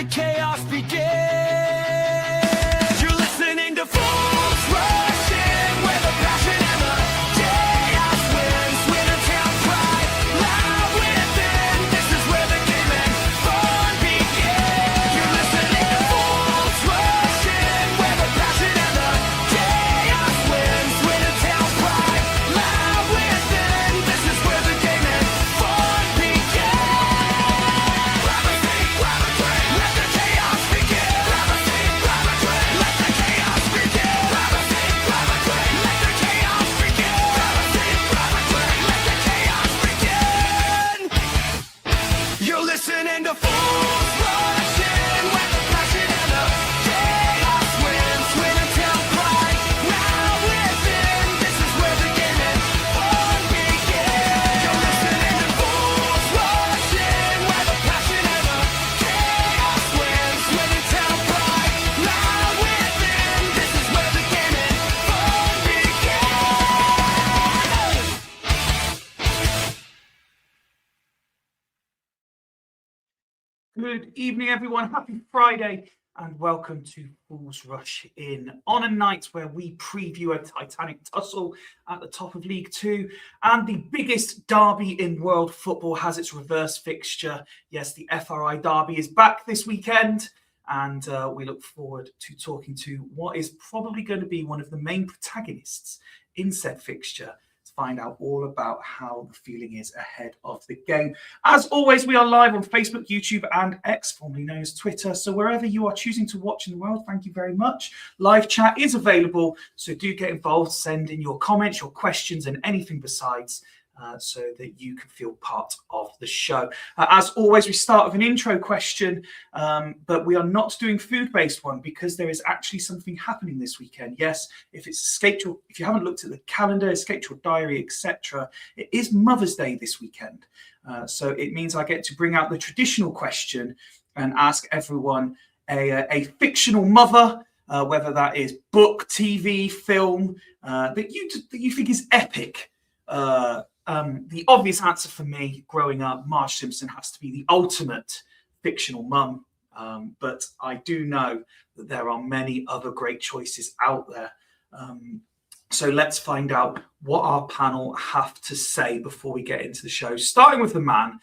the chaos begin. You're listening to Fools Rush In, where the passion and the chaos wins. Winner town pride, loud within. This is where the game and fun begin. You're listening to Fools Rush In, where the passion and the chaos wins. Winner town pride, loud within. This is where the game and fun begin. Grab a seat, grab a drink, let the chaos begin. Grab a seat, grab a drink, let the chaos begin. Grab a seat, grab a drink, let the chaos begin. Grab a seat, grab a drink, let the chaos begin. You're listening to Fools Rush In, where the passion and the chaos wins. Winner till pride, now within. This is where the game and fun begin. You're listening to Fools Rush In, where the passion and the chaos wins. Winner till pride, now within. This is where the game and fun begin. Good evening, everyone. Happy Friday, and welcome to Fools Rush In on a night where we preview a titanic tussle at the top of League Two, and the biggest derby in world football has its reverse fixture. Yes, the FRI Derby is back this weekend, and we look forward to talking to what is probably going to be one of the main protagonists in said fixture, to find out all about how the feeling is ahead of the game. As always, we are live on Facebook, YouTube, and X, formerly known as Twitter. So wherever you are choosing to watch in the world, thank you very much. Live chat is available, so do get involved. Send in your comments, your questions, and anything besides, so that you can feel part of the show. As always, we start with an intro question, but we are not doing food-based one because there is actually something happening this weekend. Yes, if you haven't looked at the calendar, escaped your diary, etc., it is Mother's Day this weekend. So it means I get to bring out the traditional question and ask everyone a fictional mother, whether that is book, TV, film, that you think is epic. The obvious answer for me growing up, Marge Simpson has to be the ultimate fictional mum. But I do know that there are many other great choices out there. So let's find out what our panel have to say before we get into the show. Starting with the man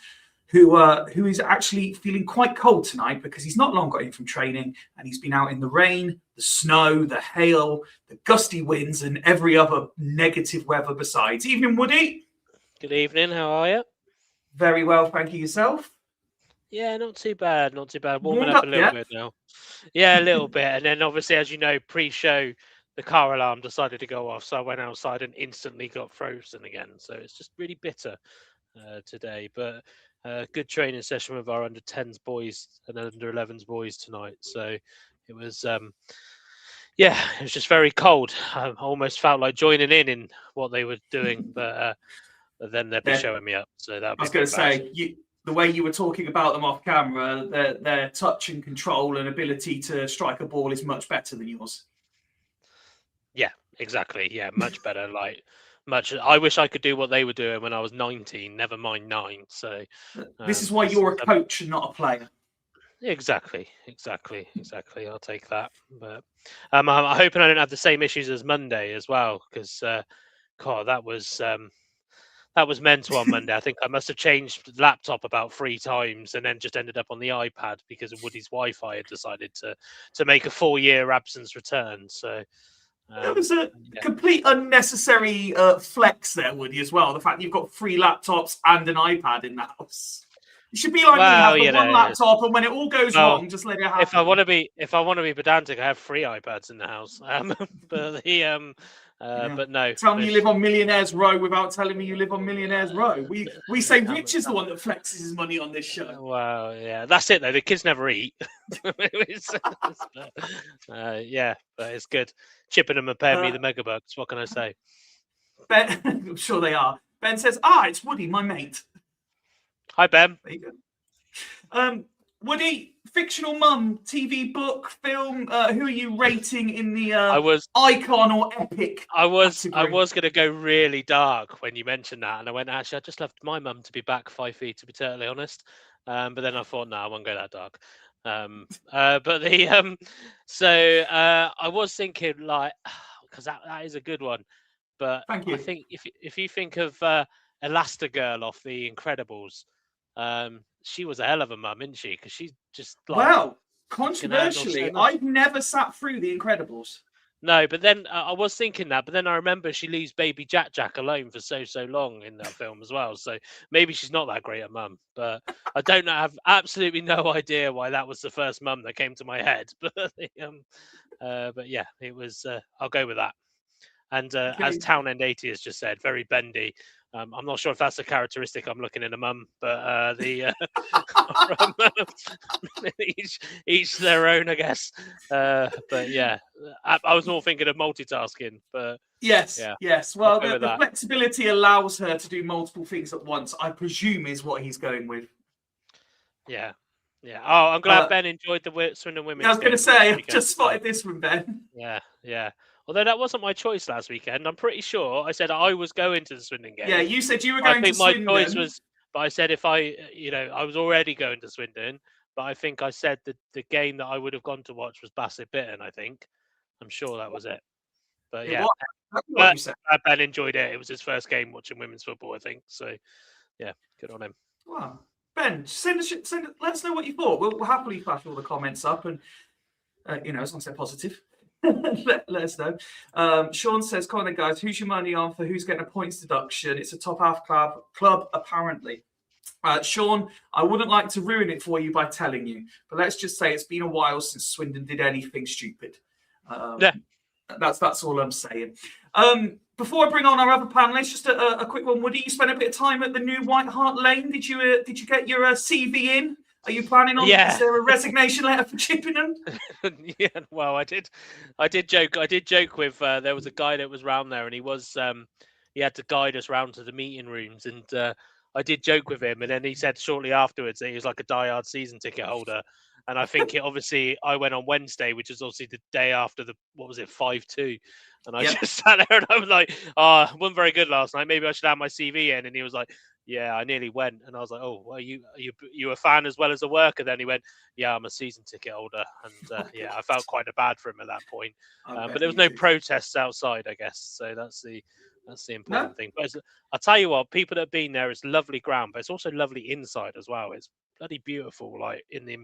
who is actually feeling quite cold tonight because he's not long got in from training and he's been out in the rain, the snow, the hail, the gusty winds, and every other negative weather besides. Evening, Woody. Good evening, how are you? Very well, thank you. Yourself? Yeah, not too bad, not too bad. Warming Warmed up up a little yet? bit now. Yeah, a little bit. And then obviously, as you know, pre-show, the car alarm decided to go off. So I went outside and instantly got frozen again. So it's just really bitter today. But good training session with our under-10s boys and under-11s boys tonight. So it was, yeah, it was just very cold. I almost felt like joining in what they were doing. But then they'd be showing me up. So that I was going to say, the way you were talking about them off camera, their touch and control and ability to strike a ball is much better than yours. Yeah, exactly. Yeah, much better. Like much. I wish I could do what they were doing when I was 19. Never mind 9. So this is why you're a coach and not a player. Exactly. I'll take that. But I'm hoping I don't have the same issues as Monday as well, because God, that was mental on Monday. I think I must have changed the laptop about 3 times and then just ended up on the iPad because of Woody's Wi-Fi had decided to make a 4-year absence return. So it was a complete unnecessary flex there, Woody, as well. The fact you've got 3 laptops and an iPad in the house. You should be like me, have the one laptop, and when it all goes wrong, just let it happen. If I want to be pedantic, I have 3 iPads in the house. But no. Tell me you live on Millionaires Row without telling me you live on Millionaires Row. We say Rich is the one that flexes his money on this show. Wow, yeah, that's it though. The kids never eat. Yeah, but it's good. Chipping them and paying me the megabucks. What can I say? Ben, I'm sure they are. Ben says, it's Woody, my mate. Hi, Ben. There you go. Woody, fictional mum, TV, book, film. Who are you rating in the icon or epic? I was going to go really dark when you mentioned that, and I went, actually, I just left my mum to be back Fyfie, to be totally honest. But then I thought, no, I won't go that dark. But the so I was thinking like, because that is a good one. But Thank I you. think if you think of Elastigirl off The Incredibles, she was a hell of a mum, isn't she? Because she's just like Well, can handle so controversially, much. I've never sat through The Incredibles. No, but then I was thinking that, but then I remember she leaves baby Jack alone for so long in that film as well. So maybe she's not that great a mum. But I don't know. I have absolutely no idea why that was the first mum that came to my head. But yeah, it was. I'll go with that. And as Okay. Townend 80 has just said, very bendy. I'm not sure if that's a characteristic I'm looking in a mum, but from, each their own, I guess. But yeah, I was more thinking of multitasking, but Yes, yeah, yes. I'll Well, go with the that. flexibility allows her to do multiple things at once, I presume is what he's going with. Yeah. Oh, I'm glad Ben enjoyed the Swindon women's I was going to game say, last I've weekend. just spotted this from Ben. Yeah. Although that wasn't my choice last weekend. I'm pretty sure I said I was going to the Swindon game. Yeah, you said you were I going to think my Swindon. choice was, but I said if I was already going to Swindon, but I think I said that the game that I would have gone to watch was Bassett Bitton. I think, I'm sure that was it. But yeah, That's what you said. Ben enjoyed it. It was his first game watching women's football, I think. So yeah, good on him. Wow. Ben, let us know what you thought. We'll happily flash all the comments up, and as long as they're positive. let us know. Sean says, "Come on, then, guys. Who's your money on for who's getting a points deduction? It's a top half club apparently." Sean, I wouldn't like to ruin it for you by telling you, but let's just say it's been a while since Swindon did anything stupid. Yeah. That's all I'm saying. Before I bring on our other panelists, just a quick one. Woody, you spent a bit of time at the new White Hart Lane. Did you get your CV in? Are you planning on? Yeah. Is there a resignation letter for Chippenham? Yeah, well, I did joke with there was a guy that was round there, and he had to guide us round to the meeting rooms, and I did joke with him, and then he said shortly afterwards that he was like a diehard season ticket holder. And I think I went on Wednesday, which is obviously the day after 5-2. And I just sat there and I was like, I wasn't very good last night. Maybe I should have my CV in. And he was like, yeah, I nearly went. And I was like, oh, well, you a fan as well as a worker? Then he went, yeah, I'm a season ticket holder. And yeah, I felt quite bad for him at that point. But there was no protests outside, I guess. So that's the important thing. But I'll tell you what, people that have been there, it's lovely ground, but it's also lovely inside as well. It's bloody beautiful, like in the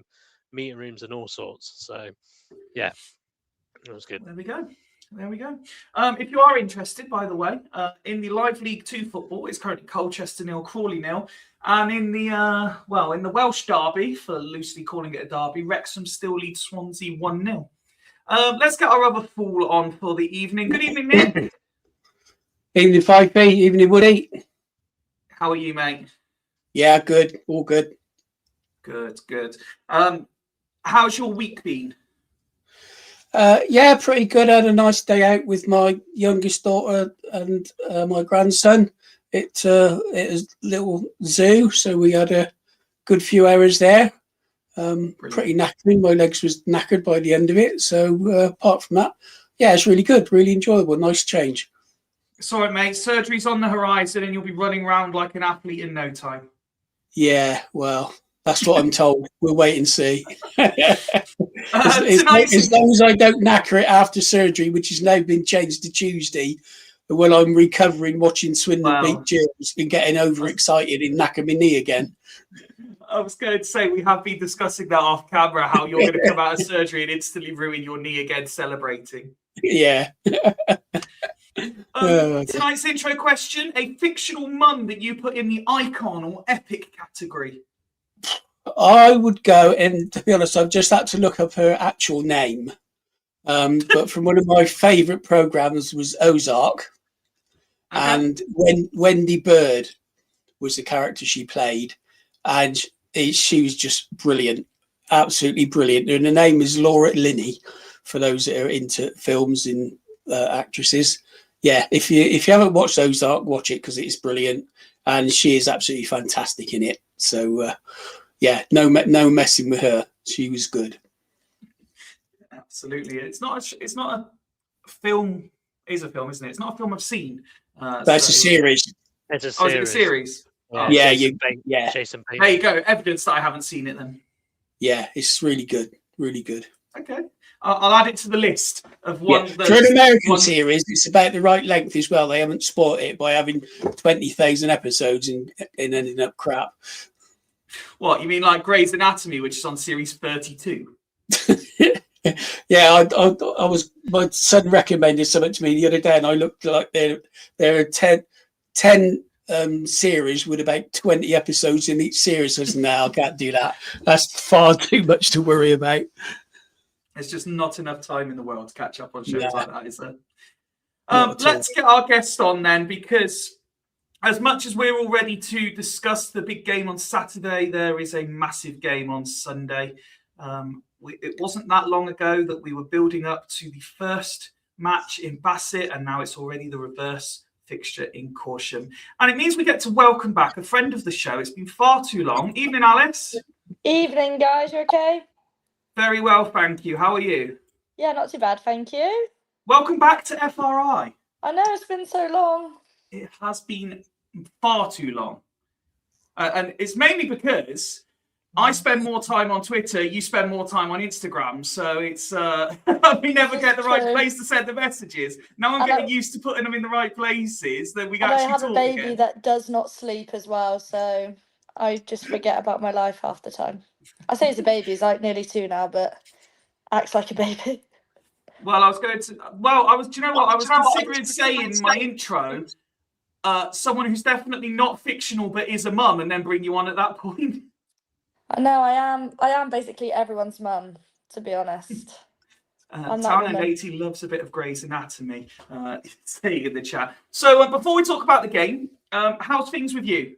meeting rooms and all sorts. So yeah, it was good. There we go. If you are interested, by the way, in the Live League 2 football, it's currently Colchester 0, Crawley 0. And in the Welsh Derby, for loosely calling it a derby, Wrexham still leads Swansea 1-0. Let's get our other fool on for the evening. Good evening, Nick. Evening, Fyfie. Evening, Woody. How are you, mate? Yeah, good. All good. Good. How's your week been? Yeah, pretty good. I had a nice day out with my youngest daughter and my grandson. It was a little zoo, so we had a good few hours there. Pretty knackering. My legs was knackered by the end of it. So apart from that, yeah, it's really good. Really enjoyable. Nice change. Sorry, mate. Surgery's on the horizon, and you'll be running around like an athlete in no time. Yeah, well, that's what I'm told. We'll wait and see. As long as I don't knacker it after surgery, which has now been changed to Tuesday, when I'm recovering, watching Swindon beat Germs and getting overexcited and knacker my knee again. I was going to say, we have been discussing that off camera, how you're going to come out of surgery and instantly ruin your knee again celebrating. Yeah. Tonight's intro question, a fictional mum that you put in the icon or epic category. I would go, and to be honest, I've just had to look up her actual name. But from one of my favourite programmes was Ozark. Okay. And Wendy Bird was the character she played. And she was just brilliant, absolutely brilliant. And her name is Laura Linney, for those that are into films and actresses. Yeah, if you haven't watched Ozark, watch it because it's brilliant, and she is absolutely fantastic in it. So yeah, no messing with her. She was good. Absolutely, it's not a film. It is a film, isn't it? It's not a film I've seen. That's a series. It's a series. Oh, is it a series? Yeah, Jason Bates. Jason Bates. There you go. Evidence that I haven't seen it then. Yeah, it's really good. Really good. Okay. I'll add it to the list of Yeah. one. For an American series, it's about the right length as well. They haven't spoiled it by having 20,000 episodes and ending up crap. What, you mean like Grey's Anatomy, which is on series 32? Yeah, I was. My son recommended something to me the other day, and I looked like there are 10 series with about 20 episodes in each series. I said, no, I can't do that. That's far too much to worry about. There's just not enough time in the world to catch up on shows like that, is there? Let's get our guest on then, because as much as we're all ready to discuss the big game on Saturday, there is a massive game on Sunday. It wasn't that long ago that we were building up to the first match in Bassett, and now it's already the reverse fixture in Corsham. And it means we get to welcome back a friend of the show. It's been far too long. Evening, Alice. Evening, guys. You okay? Very well, thank you. How are you? Yeah, not too bad, thank you. Welcome back to FRI. I know it's been so long. It has been far too long. And it's mainly because I spend more time on Twitter, you spend more time on Instagram. So it's we never get the right place to send the messages. Now I'm getting used to putting them in the right places that we actually talk I have a baby again. that does not sleep as well, so I just forget about my life half the time. I say he's a baby, he's like nearly 2 now, but acts like a baby. Well, I was going to. Well, I was. Do you know what? I was considering saying in my intro, someone who's definitely not fictional but is a mum, and then bring you on at that point. I know I am basically everyone's mum, to be honest. Town and 80 loves a bit of Grey's Anatomy. Saying in the chat. So before we talk about the game, how's things with you?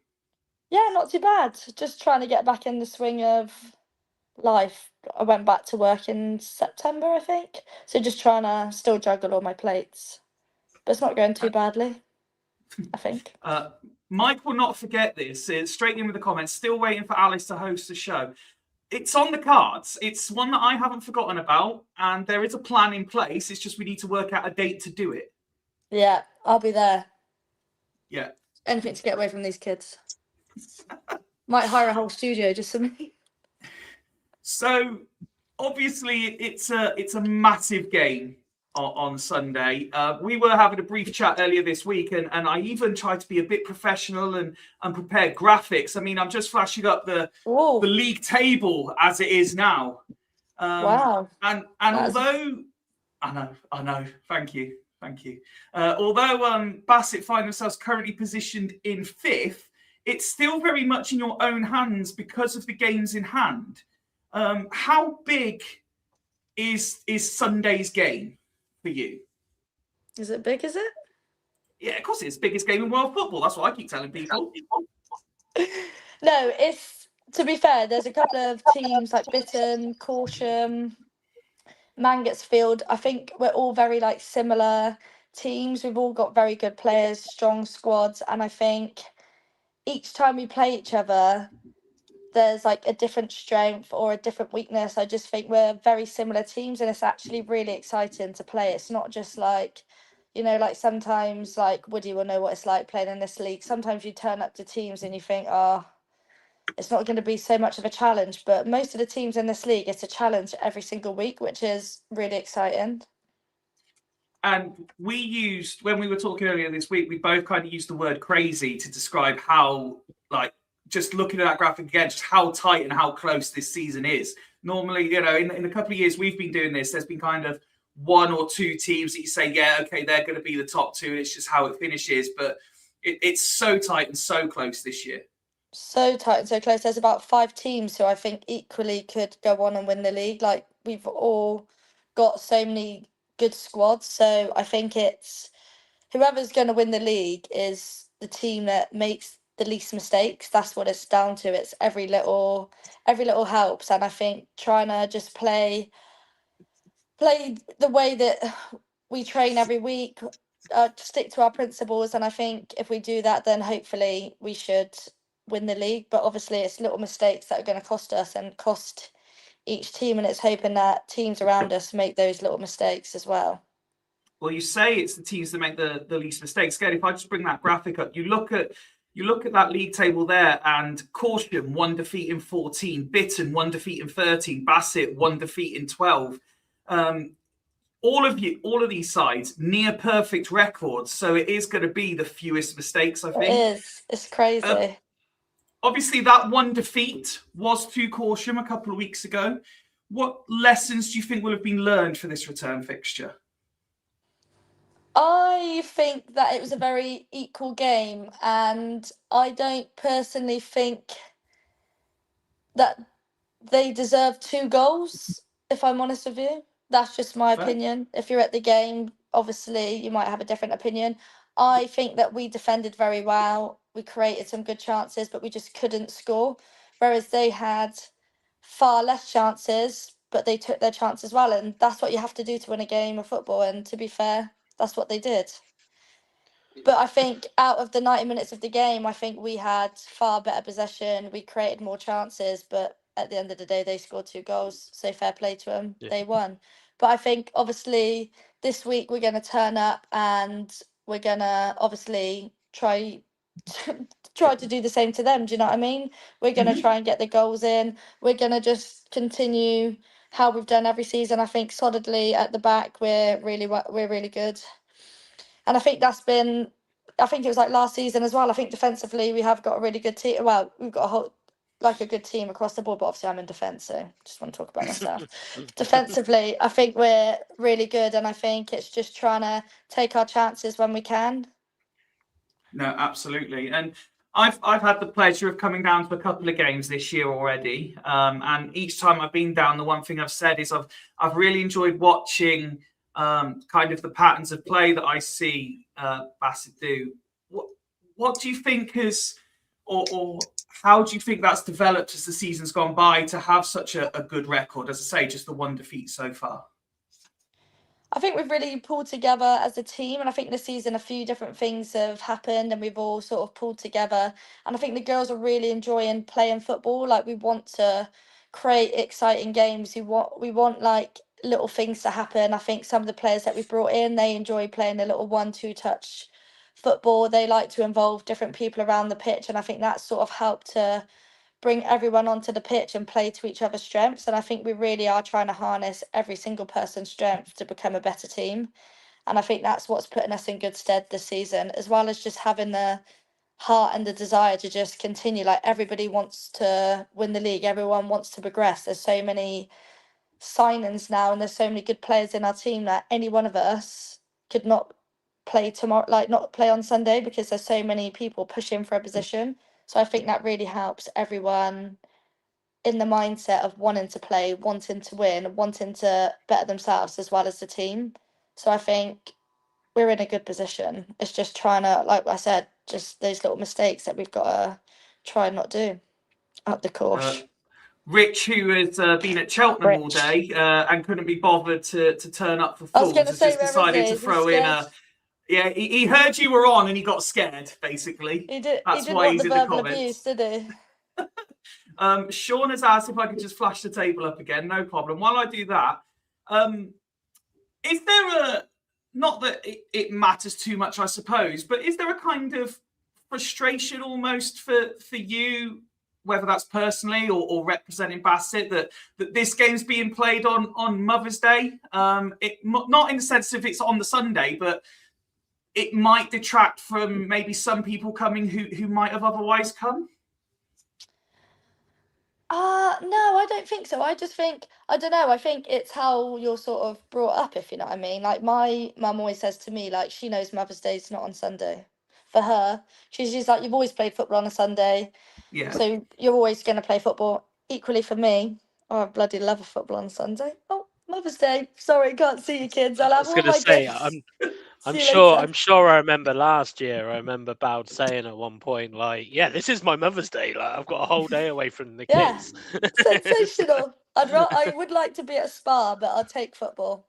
Yeah, not too bad. Just trying to get back in the swing of life. I went back to work in September, I think. So just trying to still juggle all my plates. But it's not going too badly, I think. Mike will not forget this. Straight in with the comments. Still waiting for Alice to host the show. It's on the cards. It's one that I haven't forgotten about. And there is a plan in place. It's just we need to work out a date to do it. Yeah, I'll be there. Yeah. Anything to get away from these kids. Might hire a whole studio just for me. So obviously it's a massive game on Sunday. We were having a brief chat earlier this week, and I even tried to be a bit professional and prepare graphics. I mean, I'm just flashing up the league table as it is now. Wow. And although I know, thank you. Although Bassett find themselves currently positioned in 5th, it's still very much in your own hands because of the games in hand. How big is Sunday's game for you? Is it big, is it? Yeah, of course it's the biggest game in world football. That's what I keep telling people. No, it's, to be fair, there's a couple of teams like Bitton, Corsham, Mangotsfield. I think we're all very like similar teams. We've all got very good players, strong squads, and I think each time we play each other, there's like a different strength or a different weakness. I just think we're very similar teams, and it's actually really exciting to play. It's not just like, you know, like sometimes like Woody will know what it's like playing in this league. Sometimes you turn up to teams and you think, oh, it's not going to be so much of a challenge. But most of the teams in this league, it's a challenge every single week, which is really exciting. And we used, when we were talking earlier this week, we both kind of used the word crazy to describe how, like, just looking at that graphic again, just how tight and how close this season is. Normally, you know, in a couple of years we've been doing this, there's been kind of 1 or 2 teams that you say, yeah, okay, they're going to be the top 2. It's just how it finishes. But it's so tight and so close this year. So tight and so close. There's about 5 teams who I think equally could go on and win the league. Like, we've all got so many good squads. So I think it's whoever's going to win the league is the team that makes the least mistakes. That's what it's down to. It's every little helps. And I think trying to just play the way that we train every week, stick to our principles. And I think if we do that, then hopefully we should win the league. But obviously it's little mistakes that are going to cost us and cost each team, and it's hoping that teams around us make those little mistakes as well. Well, you say it's the teams that make the least mistakes. Again, if I just bring that graphic up, you look at you look at that league table there, and Caution 1 defeat in 14, Bitton 1 defeat in 13, Bassett 1 defeat in 12. All of these sides near perfect records, so it is going to be the fewest mistakes, I think. It is. It's crazy. Obviously, that 1 defeat was to Caution a couple of weeks ago. What lessons do you think will have been learned for this return fixture? I think that it was a very equal game, and I don't personally think that they deserve 2 goals, if I'm honest with you. That's just my Fair. opinion. If you're at the game, obviously you might have a different opinion. I think that we defended very well. We created some good chances, but we just couldn't score. Whereas they had far less chances, but they took their chances well. And that's what you have to do to win a game of football. And to be fair, that's what they did. But I think out of the 90 minutes of the game, I think we had far better possession. We created more chances, but at the end of the day, they scored 2 goals. So fair play to them. Yeah. They won. But I think obviously this week we're going to turn up and we're going to obviously try to do the same to them. Do you know what I mean? We're going to try and get the goals in. We're going to just continue how we've done every season. I think solidly at the back we're really good. And I think I think it was like last season as well. I think defensively we have got a really good team. Well, we've got a good team across the board, but obviously I'm in defence, so just want to talk about myself. Defensively, I think we're really good, and I think it's just trying to take our chances when we can. No, absolutely. And I've had the pleasure of coming down to a couple of games this year already. And each time I've been down, the one thing I've said is I've really enjoyed watching kind of the patterns of play that I see Bassett do. What do you think or how do you think that's developed as the season's gone by to have such a good record? As I say, just the 1 defeat so far. I think we've really pulled together as a team, and I think this season a few different things have happened and we've all sort of pulled together. And I think the girls are really enjoying playing football. Like, we want to create exciting games. We want like little things to happen. I think some of the players that we've brought in, they enjoy playing a little 1-2 touch football. They like to involve different people around the pitch, and I think that's sort of helped to bring everyone onto the pitch and play to each other's strengths. And I think we really are trying to harness every single person's strength to become a better team. And I think that's what's putting us in good stead this season, as well as just having the heart and the desire to just continue. Like, everybody wants to win the league, everyone wants to progress. There's so many signings now, and there's so many good players in our team that any one of us could not play tomorrow, like not play on Sunday, because there's so many people pushing for a position. So I think that really helps everyone in the mindset of wanting to play, wanting to win, wanting to better themselves as well as the team. So I think we're in a good position. It's just trying to, like I said, just those little mistakes that we've got to try and not do up the course. Rich, who has been at Cheltenham all day and couldn't be bothered to turn up for I was Fools, going to has say, just where is decided he? to Is he throw in scared? Yeah, he heard you were on and he got scared, basically. He didn't That's why want he's the in the verbal comments. abuse, did he? Sean has asked if I could just flash the table up again. No problem. While I do that, is there not that it matters too much, I suppose, but is there a kind of frustration almost for you, whether that's personally or representing Bassett, that this game's being played on Mother's Day? Not in the sense of it's on the Sunday, but it might detract from maybe some people coming who might have otherwise come? No, I don't think so. I just think, I don't know, I think it's how you're sort of brought up, if you know what I mean. Like, my mum always says to me, like, she knows Mother's Day's not on Sunday. For her, she's like, you've always played football on a Sunday, Yeah. so you're always going to play football. Equally for me, oh, I bloody love a football on Sunday. Oh, Mother's Day. Sorry, can't see you kids. I'll I have was all going to my say, gifts. I'm See you sure. later. I'm sure. I remember last year. I remember Bowd saying at one point, like, "Yeah, this is my Mother's Day. Like, I've got a whole day away from the Yeah, kids." sensational. I would like to be at a spa, but I'll take football.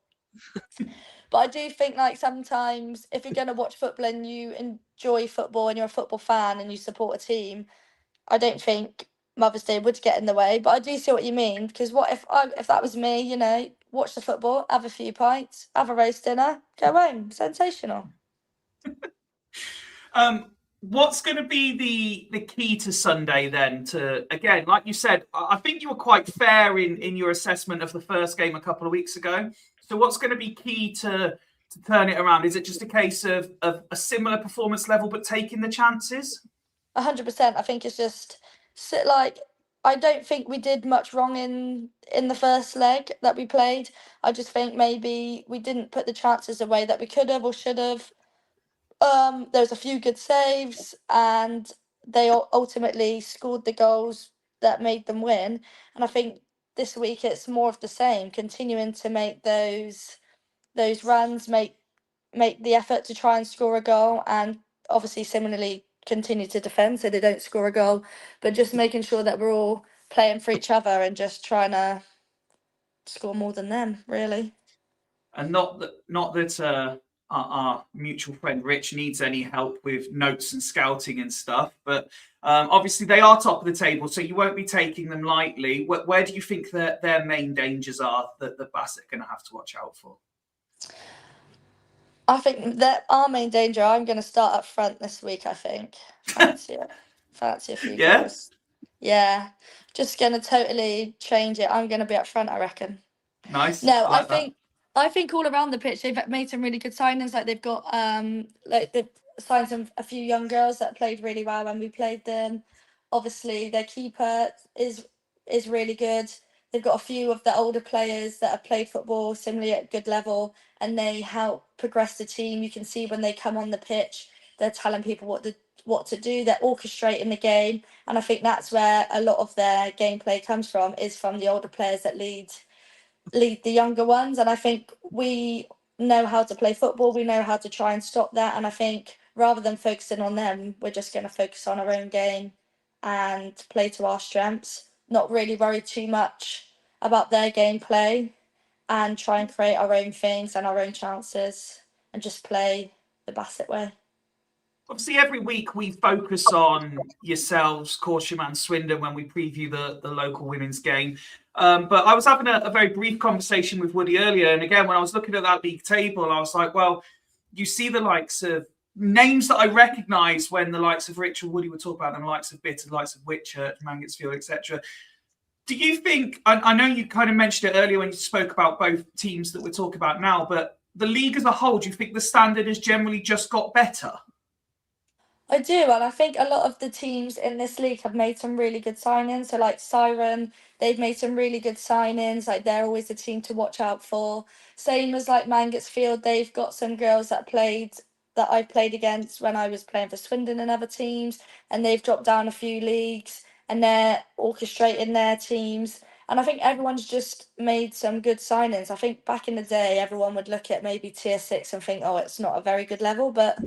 But I do think, like, sometimes if you're going to watch football and you enjoy football and you're a football fan and you support a team, I don't think Mother's Day would get in the way. But I do see what you mean, because what if that was me, you know, watch the football, have a few pints, have a roast dinner, go home. Sensational. What's going to be the key to Sunday then? To again, like you said, I think you were quite fair in your assessment of the first game a couple of weeks ago. So what's going to be key to turn it around? Is it just a case of a similar performance level but taking the chances? 100%. I think it's just like I don't think we did much wrong in the first leg that we played. I just think maybe we didn't put the chances away that we could have or should have. There was a few good saves, and they ultimately scored the goals that made them win. And I think this week it's more of the same, continuing to make those runs, make the effort to try and score a goal, and obviously similarly continue to defend so they don't score a goal, but just making sure that we're all playing for each other and just trying to score more than them, really. And not that our mutual friend Rich needs any help with notes and scouting and stuff, but obviously they are top of the table, so you won't be taking them lightly. Where do you think that their main dangers are that the Bassett are going to have to watch out for? I think that our main danger, I'm going to start up front this week, I think. Fancy it. Fancy a few Yeah? goals. Yeah. Just going to totally change it. I'm going to be up front, I reckon. Nice. No, I like that. I think all around the pitch they've made some really good signings. Like they've got like they've signed a few young girls that played really well when we played them. Obviously their keeper is really good. They've got a few of the older players that have played football similarly at good level, and they help progress the team. You can see when they come on the pitch, they're telling people what to do. They're orchestrating the game, and I think that's where a lot of their gameplay comes from, is from the older players that lead the younger ones. And I think we know how to play football. We know how to try and stop that. And I think rather than focusing on them, we're just going to focus on our own game and play to our strengths, not really worry too much about their gameplay, and try and create our own things and our own chances and just play the Bassett way. Obviously, every week we focus on yourselves, Corsham and Swindon, when we preview the local women's game. But I was having a very brief conversation with Woody earlier. And again, when I was looking at that league table, I was like, well, you see the likes of names that I recognise when the likes of Rich and Woody were talking about them, the likes of Bitter, the likes of Whitchurch, Mangotsfield, etc. Do you think, I know you kind of mentioned it earlier when you spoke about both teams that we're talking about now, but the league as a whole, do you think the standard has generally just got better? I do, and I think a lot of the teams in this league have made some really good signings. So, like Siren, they've made some really good signings. Like they're always a team to watch out for. Same as like Mangotsfield, they've got some girls that I played against when I was playing for Swindon and other teams, and they've dropped down a few leagues, and they're orchestrating their teams. And I think everyone's just made some good signings. I think back in the day, everyone would look at maybe tier 6 and think, oh, it's not a very good level, but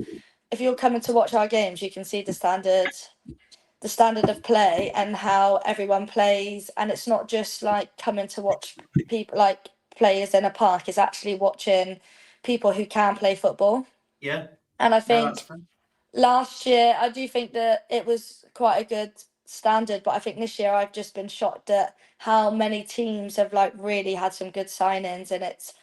if you're coming to watch our games, you can see the standard of play and how everyone plays. And it's not just like coming to watch people like players in a park. It's actually watching people who can play football. Yeah. And I No, that's think fine. last year, I do think that it was quite a good standard, but I think this year I've just been shocked at how many teams have like really had some good signings, and it's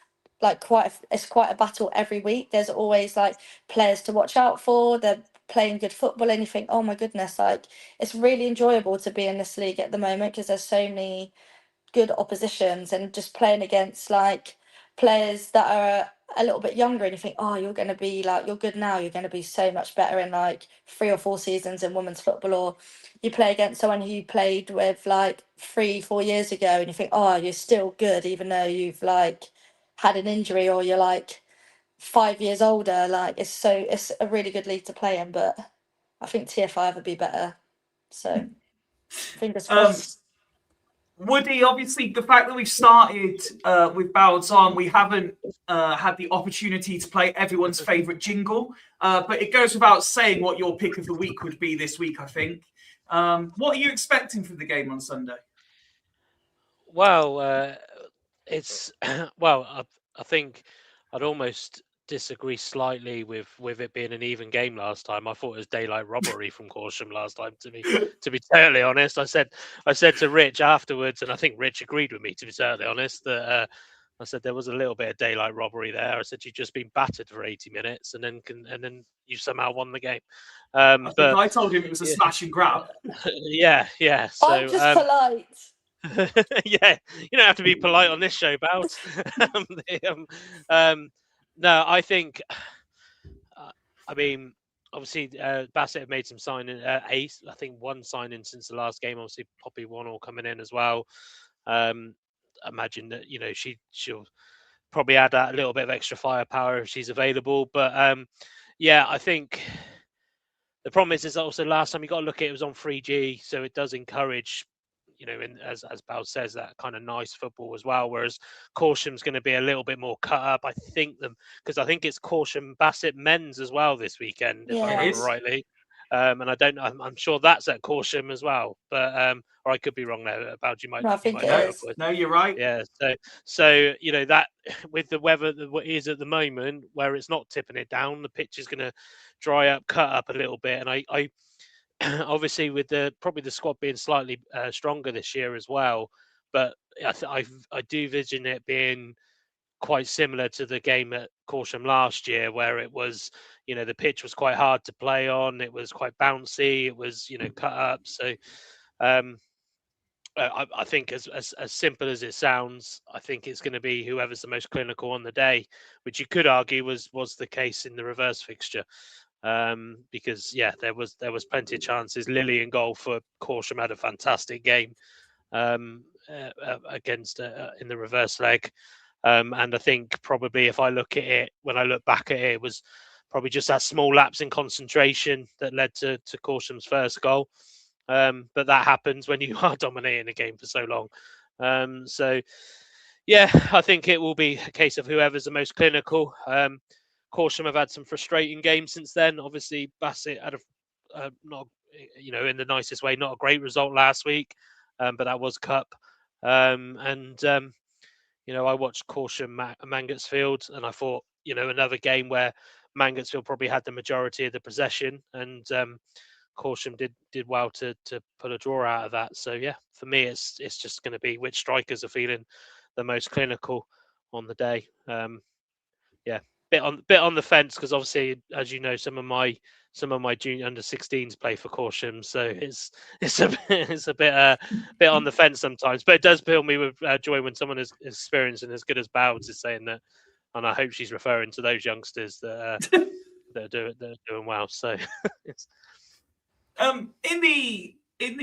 like it's quite a battle every week. There's always like players to watch out for. They're playing good football, and you think, oh my goodness, like it's really enjoyable to be in this league at the moment because there's so many good oppositions, and just playing against like players that are a little bit younger, and you think, oh, you're going to be like, you're good now, you're going to be so much better in like 3 or 4 seasons in women's football. Or you play against someone who you played with like 3-4 years ago, and you think, oh, you're still good even though you've like had an injury, or you're like 5 years older. Like it's a really good league to play in, but I think tier 5 would be better, so fingers crossed. Woody, obviously, the fact that we've started with Bowds on, we haven't had the opportunity to play everyone's favourite jingle, but it goes without saying what your pick of the week would be this week, I think. What are you expecting from the game on Sunday? Well, it's well, I think I'd almost disagree slightly with it being an even game last time. I thought it was daylight robbery from Corsham last time. To be totally honest, I said to Rich afterwards, and I think Rich agreed with me. To be totally honest, that I said there was a little bit of daylight robbery there. I said you've just been battered for 80 minutes, and then you somehow won the game. I think But I told him it was a smash and grab. yeah. So I'm just polite. yeah, you don't have to be polite on this show, Bowds. No, I think. I mean, obviously, Bassett have made some signing. Ace, I think, one signing since the last game. Obviously, Poppy Wannell coming in as well. Imagine that she'll probably add that a little bit of extra firepower if she's available. But yeah, I think the problem is also last time you got to look at it was on 3G, so it does encourage, as Bal says, that kind of nice football as well. Whereas Corsham's going to be a little bit more cut up. I think because I think it's Corsham Bassett men's as well this weekend, if I remember rightly. And I don't know. I'm sure that's at Corsham as well, but or I could be wrong there. About you might. No, I think it is. No, you're right. Yeah. So that with the weather that is at the moment, where it's not tipping it down, the pitch is going to dry up, cut up a little bit, and I obviously with probably the squad being slightly stronger this year as well, but I do vision it being quite similar to the game at Corsham last year, where it was, the pitch was quite hard to play on. It was quite bouncy. It was, cut up. So I think as simple as it sounds, I think it's going to be whoever's the most clinical on the day, which you could argue was the case in the reverse fixture. Because there was plenty of chances. Lily in goal for Corsham had a fantastic game against in the reverse leg. And I think probably if I look at it, when I look back at it, it was probably just that small lapse in concentration that led to Corsham's first goal. But that happens when you are dominating a game for so long. So, yeah, I think it will be a case of whoever's the most clinical. Corsham have had some frustrating games since then. Obviously, Bassett had not, in the nicest way, not a great result last week, but that was Cup. I watched Corsham Mangotsfield, and I thought, another game where Mangotsfield probably had the majority of the possession, and Corsham did well to pull a draw out of that. So yeah, for me, it's just going to be which strikers are feeling the most clinical on the day. Yeah, bit on the fence because obviously, as you know, some of my junior under 16s play for Corsham, so it's a bit on the fence sometimes. But it does fill me with joy when someone is experienced and as good as Bowds is saying that, and I hope she's referring to those youngsters that are doing well. So, in the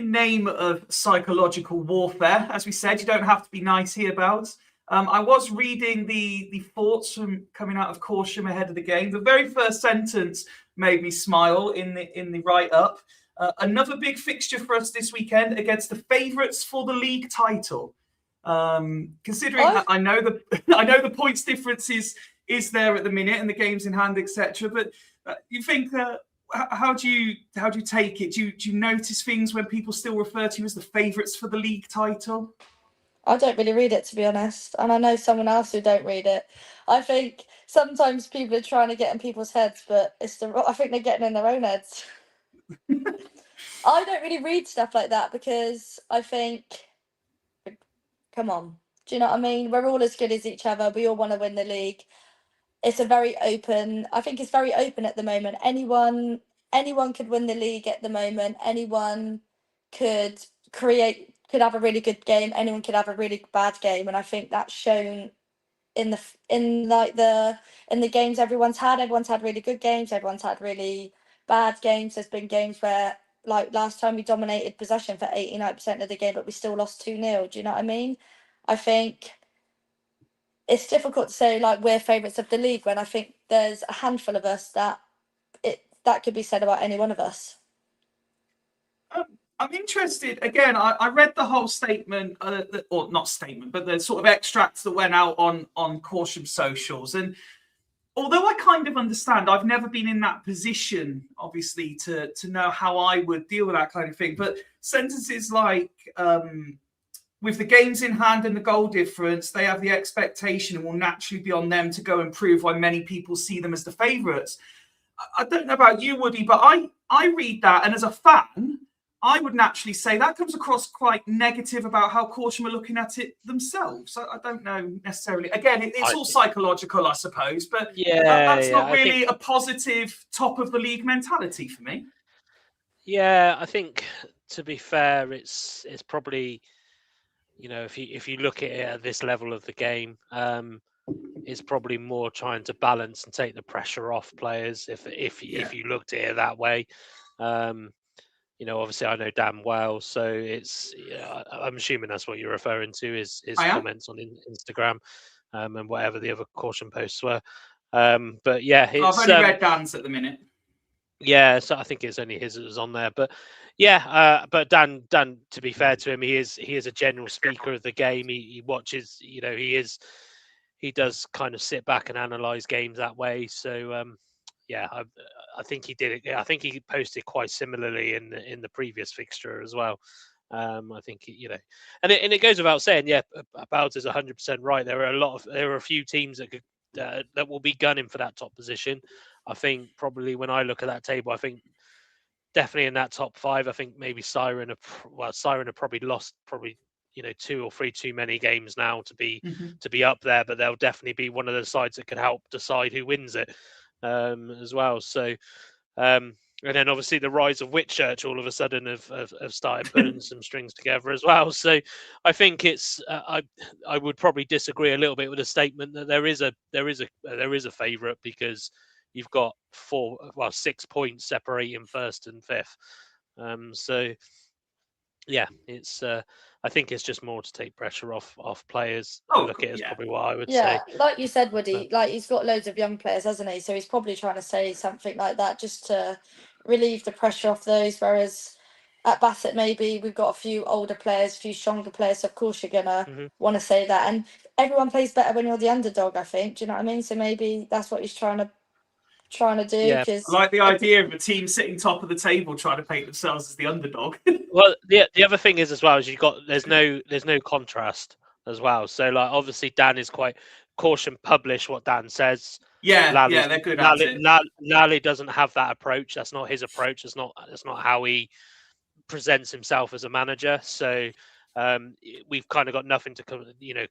name of psychological warfare, as we said, you don't have to be nice here, Bowds. I was reading the thoughts from coming out of Corsham ahead of the game. The very first sentence made me smile in the write-up. Another big fixture for us this weekend against the favourites for the league title. Considering I know the points difference is there at the minute and the games in hand, etc. But you think how do you take it? Do you notice things when people still refer to you as the favourites for the league title? I don't really read it, to be honest, and I know someone else who don't read it. I think sometimes people are trying to get in people's heads, but I think they're getting in their own heads. I don't really read stuff like that because I think, come on, do you know what I mean? We're all as good as each other. We all want to win the league. It's I think it's very open at the moment. Anyone could win the league at the moment. Anyone could have a really good game. Anyone could have a really bad game, and I think that's shown in the games everyone's had. Everyone's had really good games. Everyone's had really bad games. There's been games where, like last time, we dominated possession for 89% of the game, but we still lost 2-0. Do you know what I mean? I think it's difficult to say like we're favourites of the league when I think there's a handful of us that could be said about any one of us. I'm interested. Again, I read the whole statement, or not statement, but the sort of extracts that went out on Corsham socials. And although I kind of understand, I've never been in that position, obviously, to know how I would deal with that kind of thing. But sentences like, with the games in hand and the goal difference, they have the expectation and will naturally be on them to go and prove why many people see them as the favourites. I don't know about you, Woody, but I read that, and as a fan, I would naturally say that comes across quite negative about how Caution are looking at it themselves. I don't know necessarily. Again, it's all psychological, I suppose, but that's not really a positive top of the league mentality for me. Yeah, I think to be fair, it's probably, you know, if you look at it at this level of the game, it's probably more trying to balance and take the pressure off players. If you looked at it that way, you know, obviously I know damn well, so it's, I'm assuming that's what you're referring to is comments on Instagram, and whatever the other Caution posts were. But yeah, it's I've only read Dan's at the minute. Yeah, so I think it's only his that was on there, but yeah, but Dan, to be fair to him, he is a general speaker of the game. He watches, you know, he does kind of sit back and analyze games that way. So yeah, I think he did it. I think he posted quite similarly in the previous fixture as well. I think, you know, and it goes without saying, yeah, Bowds is 100% right. There are a few teams that could that will be gunning for that top position. I think probably when I look at that table, I think definitely in that top 5. I think maybe Siren have probably lost you know 2 or 3 too many games now to be up there, but they'll definitely be one of the sides that could help decide who wins it as well. So and then obviously the rise of Whitchurch all of a sudden have started putting some strings together as well. So I think it's I would probably disagree a little bit with the statement that there is a favourite, because you've got 6 points separating first and fifth. So yeah, it's I think it's just more to take pressure off players. Look at it as probably what I would say. Yeah, like you said, Woody, like he's got loads of young players, hasn't he? So he's probably trying to say something like that just to relieve the pressure off those. Whereas at Bassett, maybe we've got a few older players, a few stronger players. So of course, you're gonna want to say that. And everyone plays better when you're the underdog, I think. Do you know what I mean? So maybe that's what he's trying to do. Yeah. I like the idea of a team sitting top of the table trying to paint themselves as the underdog. Well, the other thing is as well is there's no contrast as well. So like obviously Dan is quite Caution publish what Dan says. Yeah, they're good at it. Lally doesn't have that approach. That's not his approach. That's not how he presents himself as a manager. So we've kind of got nothing to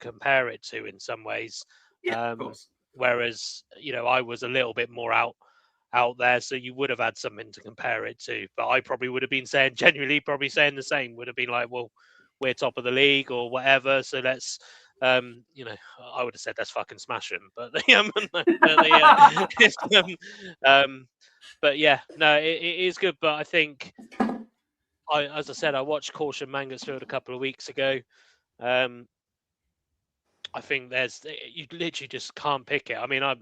compare it to in some ways. Yeah, of course. Whereas I was a little bit more out there, so you would have had something to compare it to. But I probably would have been saying the same. Would have been like, well, we're top of the league or whatever, so let's I would have said let's fucking smash him. But but yeah, no, it is good. But I think as I said, I watched Caution Mangotsfield a couple of weeks ago. I think you literally just can't pick it. I mean, I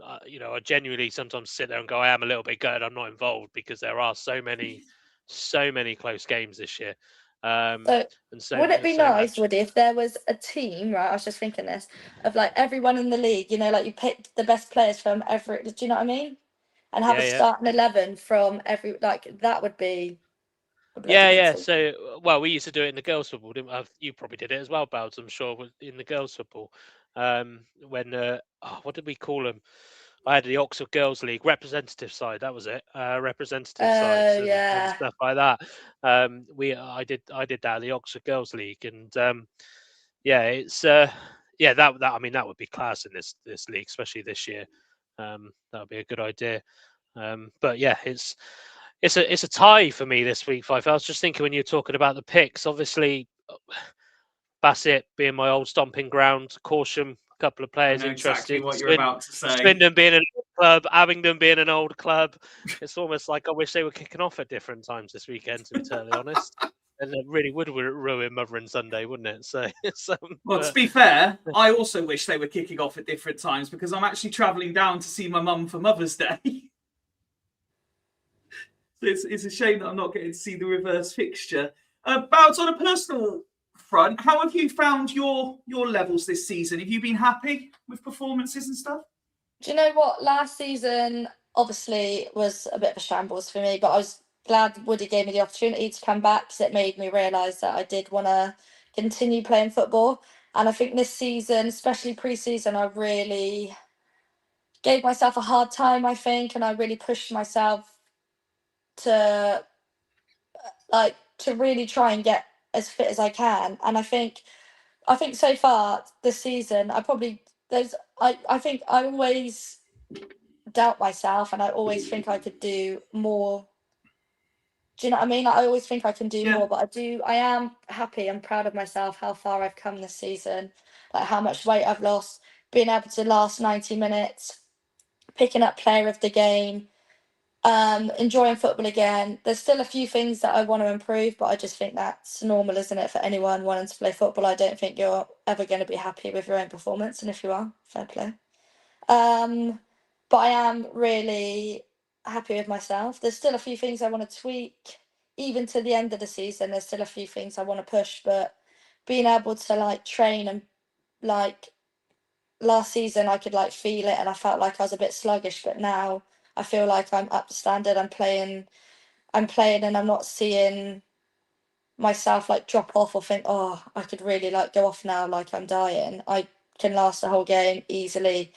genuinely sometimes sit there and go, I am a little bit gutted I'm not involved, because there are so many close games this year. Would it be nice, Woody, if there was a team, right? I was just thinking this, of like everyone in the league, like you picked the best players from every, do you know what I mean? And have a starting 11 from every, like that would be. Yeah. So, well, we used to do it in the girls' football, didn't we? You probably did it as well, Bowds, I'm sure, in the girls' football. When what did we call them? I had the Oxford Girls League representative side. That was it. Representative sides and stuff like that. I did that at the Oxford Girls League, and it's that I mean that would be class in this league, especially this year. That would be a good idea. But yeah, it's a tie for me this week, Fyfie. I was just thinking when you're talking about the picks, obviously Bassett being my old stomping ground, Caution, a couple of players interested. Exactly what you're about to say. Swindon being an old club, Abingdon being an old club. It's almost like I wish they were kicking off at different times this weekend, to be totally honest. And it really would ruin Mother and Sunday, wouldn't it? So, to be fair, I also wish they were kicking off at different times, because I'm actually travelling down to see my mum for Mother's Day. It's a shame that I'm not getting to see the reverse fixture. Bouts, on a personal front, how have you found your levels this season? Have you been happy with performances and stuff? Do you know what? Last season obviously was a bit of a shambles for me, but I was glad Woody gave me the opportunity to come back, because it made me realise that I did want to continue playing football. And I think this season, especially pre-season, I really gave myself a hard time, I think, and I really pushed myself to to really try and get as fit as I can. And I think so far this season, I think I always doubt myself, and I always think I could do more. Do you know what I mean? Like, I always think I can do Yeah. more, but I am happy and proud of myself how far I've come this season, like how much weight I've lost, being able to last 90 minutes, picking up player of the game, enjoying football again. There's still a few things that I want to improve, but I just think that's normal, isn't it, for anyone wanting to play football? I don't think you're ever going to be happy with your own performance, and if you are, fair play. But I am really happy with myself. There's still a few things I want to tweak, even to the end of the season. There's still a few things I want to push, but being able to like train and like last season, I could like feel it, and I felt like I was a bit sluggish. But now I feel like I'm up to standard. I'm playing, and I'm not seeing myself like drop off or think, oh, I could really like go off now, like I'm dying. I can last the whole game easily,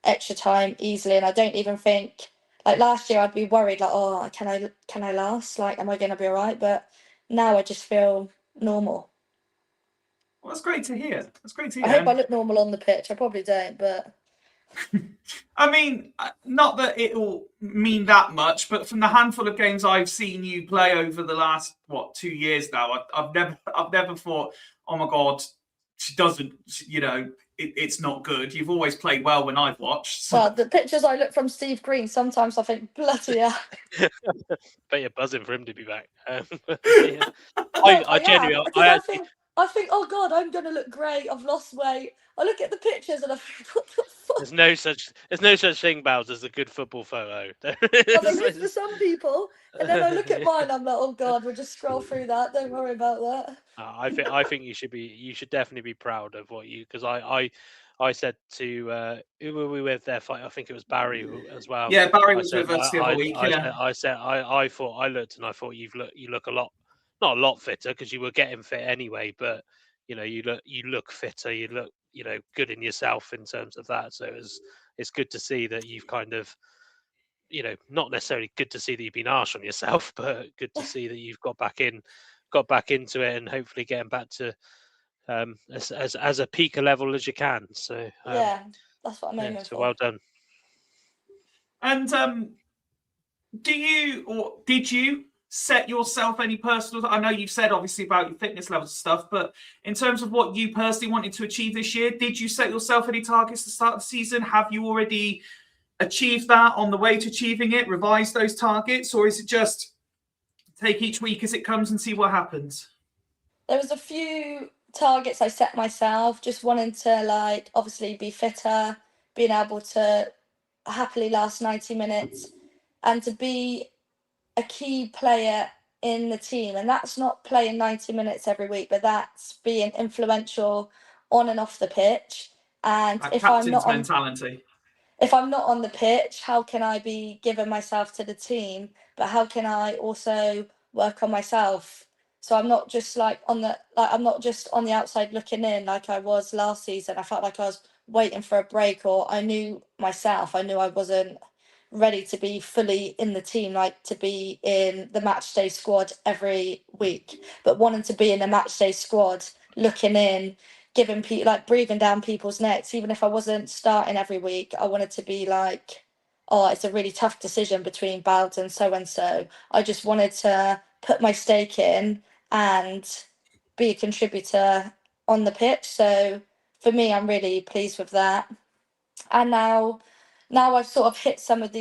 extra time easily, and I don't even think like last year I'd be worried like, oh, can I last, like am I going to be all right? But now I just feel normal. Well, that's great to hear. That's great to I hear. hope I look normal on the pitch. I probably don't, but I mean, not that it'll mean that much, but from the handful of games I've seen you play over the last 2 years now, I've never thought, oh my God, she doesn't. It's not good. You've always played well when I've watched. So. well, the pictures I look from Steve Green, sometimes I think bloody hell. Bet you're buzzing for him to be back. No, I am, genuinely, because I think, oh God, I'm going to look great. I've lost weight. I look at the pictures and I think, what the fuck? there's no such thing, Bowds, as a good football photo. Well, there is for some people, and then I look at mine. I'm like, oh God, we'll just scroll through that. Don't worry about that. I think you should definitely be proud of what you, because I said to who were we with there? I think it was Barry as well. Yeah, Barry I was said, with us the other week. I thought I looked, and I thought you look a lot, not a lot fitter, because you were getting fit anyway, but you look fitter, you look good in yourself in terms of that. So it's good to see that you've kind of, not necessarily good to see that you've been harsh on yourself, but good to see that you've got back into it, and hopefully getting back to as a peak a level as you can. So Yeah, that's what I'm aiming so for. well done. And do you or did you set yourself any personal? I know you've said obviously about your fitness levels and stuff, but in terms of what you personally wanted to achieve this year, did you set yourself any targets to start the season? Have you already achieved that, on the way to achieving it, revise those targets, or is it just take each week as it comes and see what happens? There was a few targets I set myself, just wanting to like obviously be fitter, being able to happily last 90 minutes, and to be a key player in the team. And that's not playing 90 minutes every week, but that's being influential on and off the pitch. And That captain's mentality. If I'm not on the pitch, how can I be giving myself to the team? But how can I also work on myself? So I'm not just I'm not just on the outside looking in like I was last season. I felt like I was waiting for a break, or I knew myself. I knew I wasn't ready to be fully in the team, like to be in the match day squad every week, but wanting to be in the match day squad, looking in, giving people like breathing down people's necks. Even if I wasn't starting every week, I wanted to be like, oh, it's a really tough decision between Bowds and so. I just wanted to put my stake in and be a contributor on the pitch. So for me, I'm really pleased with that. And now I've sort of hit some of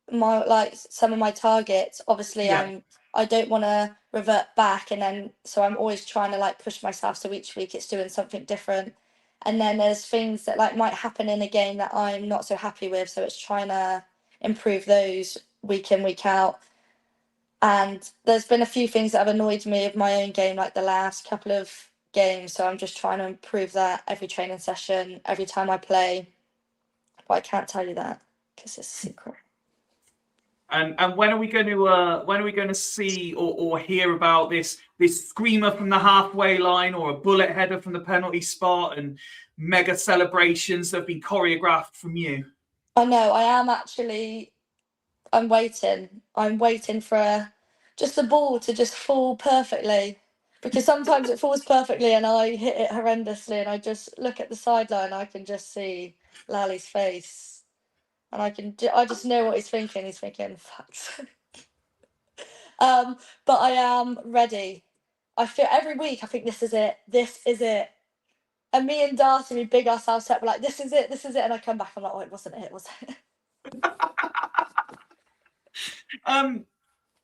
my targets. Obviously, Yeah. I don't want to revert back, and then so I'm always trying to like push myself. So each week it's doing something different, and then there's things that like might happen in a game that I'm not so happy with. So it's trying to improve those week in, week out. And there's been a few things that have annoyed me of my own game, like the last couple of games. So I'm just trying to improve that every training session, every time I play. But I can't tell you that because it's a secret. And when are we going to see or hear about this screamer from the halfway line, or a bullet header from the penalty spot, and mega celebrations that have been choreographed from you? I know. I am actually. I'm waiting. I'm waiting for just the ball to just fall perfectly. Because sometimes it falls perfectly and I hit it horrendously, and I just look at the sideline, I can just see Lally's face, and I just know what he's thinking. He's thinking, "Fuck's sake." But I am ready. I feel every week. I think this is it. This is it. And me and Darcy, we big ourselves up. We're like, this is it. This is it. And I come back. I'm like, oh, it wasn't it. Was it?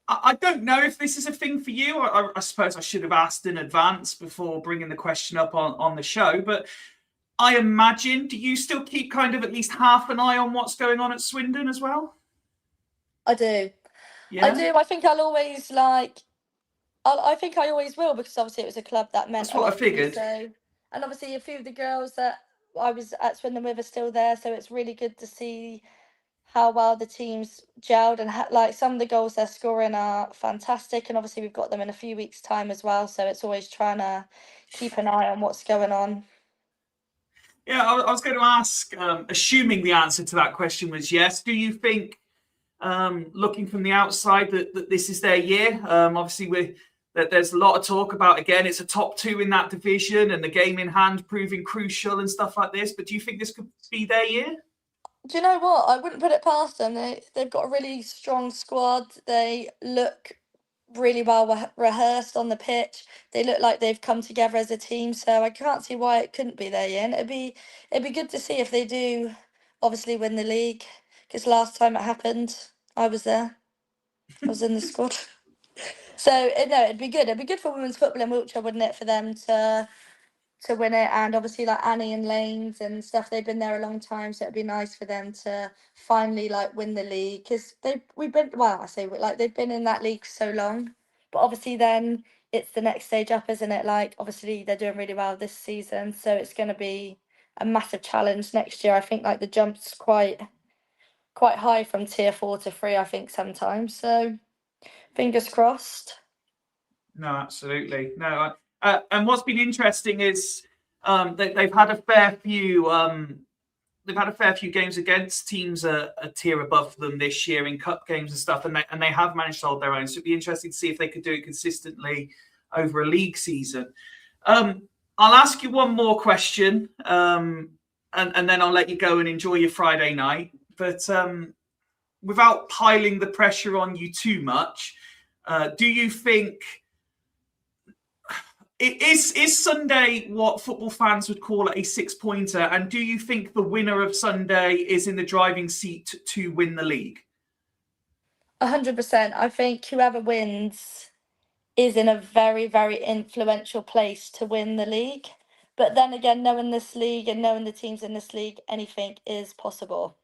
I don't know if this is a thing for you. I suppose I should have asked in advance before bringing the question up on the show. But I imagine, do you still keep kind of at least half an eye on what's going on at Swindon as well? I do. Yeah. I do. I think I'll always I think I always will, because obviously it was a club that meant That's a what I lot to me. figured. So, and obviously a few of the girls that I was at Swindon with are still there. So it's really good to see how well the team's gelled, and like some of the goals they're scoring are fantastic. And obviously we've got them in a few weeks' time as well. So it's always trying to keep an eye on what's going on. Yeah, I was going to ask, assuming the answer to that question was yes, do you think, looking from the outside, that this is their year? Obviously, there's a lot of talk about, again, it's a top two in that division and the game in hand proving crucial and stuff like this. But do you think this could be their year? Do you know what? I wouldn't put it past them. They've got a really strong squad. They look really well rehearsed on the pitch. They look like they've come together as a team. So I can't see why it couldn't be their year. And it'd be good to see if they do obviously win the league. Because last time it happened, I was there. I was in the squad. So no, it'd be good. It'd be good for women's football in Wiltshire, wouldn't it, for them to win it? And obviously like Annie and Lanes and stuff, they've been there a long time, so it'd be nice for them to finally like win the league, because they've been in that league so long. But obviously then it's the next stage up, isn't it? Like obviously they're doing really well this season, so it's going to be a massive challenge next year. I think like the jump's quite high from tier 4 to 3, I think sometimes. So fingers crossed. No, absolutely. No, and what's been interesting is they've had a fair few. They've had a fair few games against teams a tier above them this year in cup games and stuff, and they have managed to hold their own. So it'd be interesting to see if they could do it consistently over a league season. I'll ask you one more question, and then I'll let you go and enjoy your Friday night. But without piling the pressure on you too much, do you think is Sunday what football fans would call a 6-pointer? And do you think the winner of Sunday is in the driving seat to win the league? 100%. I think whoever wins is in a very, very influential place to win the league. But then again, knowing this league and knowing the teams in this league, anything is possible.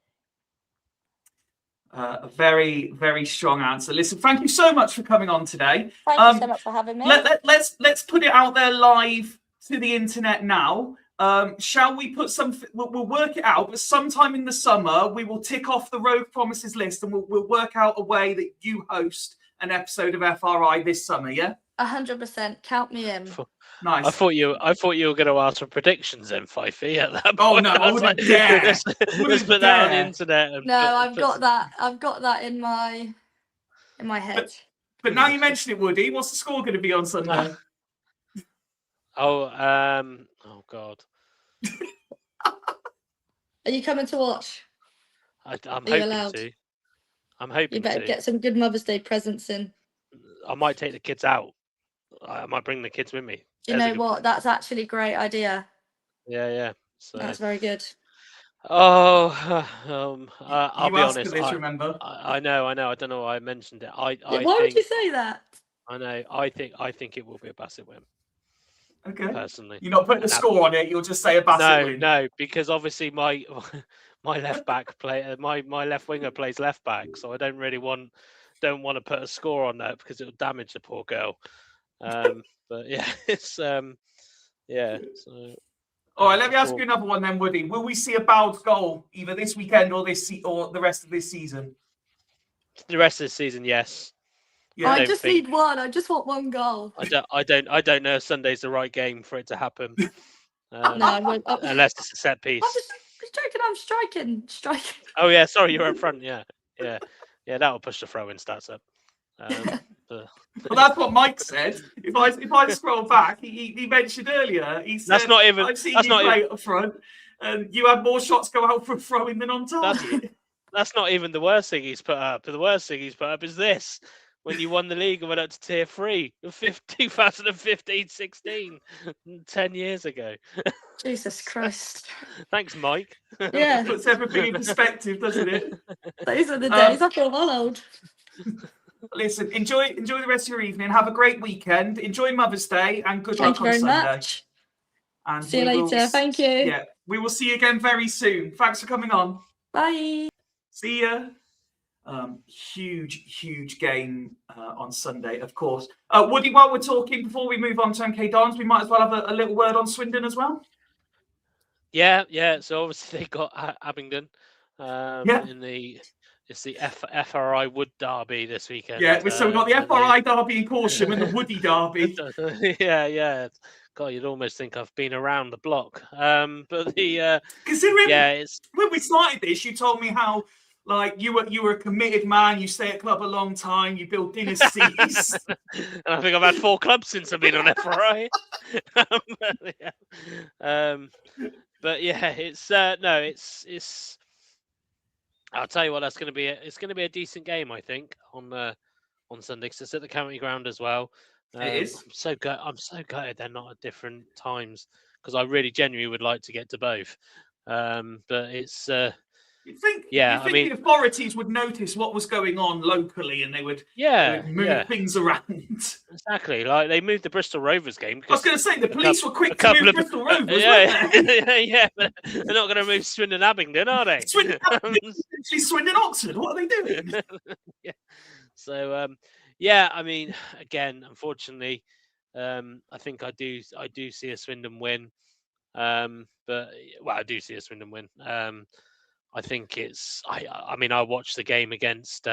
A very, very strong answer. Listen, thank you so much for coming on today. Thank you so much for having me. Let's put it out there live to the internet now. Shall we put we'll work it out, but sometime in the summer we will tick off the Rogue Promises list, and we'll work out a way that you host an episode of FRI this summer. Yeah, 100%. Count me in. Nice. I thought you were going to ask for predictions then, Fyfie. At that point. Oh no, I wouldn't dare. Let's put that on the internet. And no, I've got that in my head. But now you mention it, Woody, what's the score going to be on Sunday? Oh God. Are you coming to watch? I'm hoping to. I'm hoping you better to. Get some good Mother's Day presents in. I might take the kids out. I might bring the kids with me. You know what? That's actually a great idea. Yeah. So that's very good. Oh, I'll be honest. Remember? I know. I don't know why I mentioned it. Why would you say that? I know. I think it will be a Bassett win. Okay. Personally, you're not putting a score on it. You'll just say a Bassett win. No, because obviously my left back my left winger plays left back, so I don't want to put a score on that because it'll damage the poor girl. But yeah, it's yeah. So. All right, let me ask you another one then, Woody. Will we see a Bowds goal either this weekend or the rest of this season? The rest of the season, yes. Yeah, I just need one. I just want one goal. I don't know if Sunday's the right game for it to happen. No, I won't. Unless it's a set piece. I'm striking. Oh yeah, sorry, you're up front. Yeah. That'll push the throw-in stats up. But Well, that's what Mike said. If I scroll back, he mentioned earlier. He said, that's not even. "I've seen That's you not play even. up front, and you had more shots go out for throwing than on That's, target." that's not even the worst thing he's put up. The worst thing he's put up is this: when you won the league and went up to Tier 3, 2015-16, 10 years ago. Jesus Christ. Thanks, Mike. Yeah, Puts everything in perspective, doesn't it? those are the days. I feel hollowed. Listen, enjoy the rest of your evening. Have a great weekend. Enjoy Mother's Day, and good Thank luck you on very Sunday. much. And See you we will- later. Thank you. Yeah, we will see you again very soon. Thanks for coming on. Bye. See ya. Huge game on Sunday, of course. Woody, while we're talking, before we move on to MK Dons, we might as well have a little word on Swindon as well. Yeah. So obviously they got Abingdon. Yeah. It's the FRI Wood Derby this weekend. Yeah, so we've got the FRI Derby in Corsham and the Woody Derby. yeah. God, you'd almost think I've been around the block. But the Considering it's when we started this, you told me how like you were a committed man. You stay at club a long time. You build dynasties. and I think I've had 4 clubs since I've been on FRI. But yeah, it's it's. I'll tell you what, that's going to be. It's going to be a decent game, I think, on Sunday. 'Cause it's at the county ground as well. It is. I'm so gutted they're not at different times because I really genuinely would like to get to both. But it's You'd think Yeah, I mean- the authorities would notice what was going on locally and they would move things around. exactly like they moved the Bristol Rovers game. I was going to say the police were quick to couple move of- Bristol Rovers, yeah, weren't they? yeah, but they're not going to move Swindon Abingdon, are they? Swindon, actually Swindon Oxford. What are they doing? Yeah. So yeah, I mean, again, unfortunately, I think I do see a Swindon win. But well, I do see a Swindon win. I think it's. I mean, I watched the game against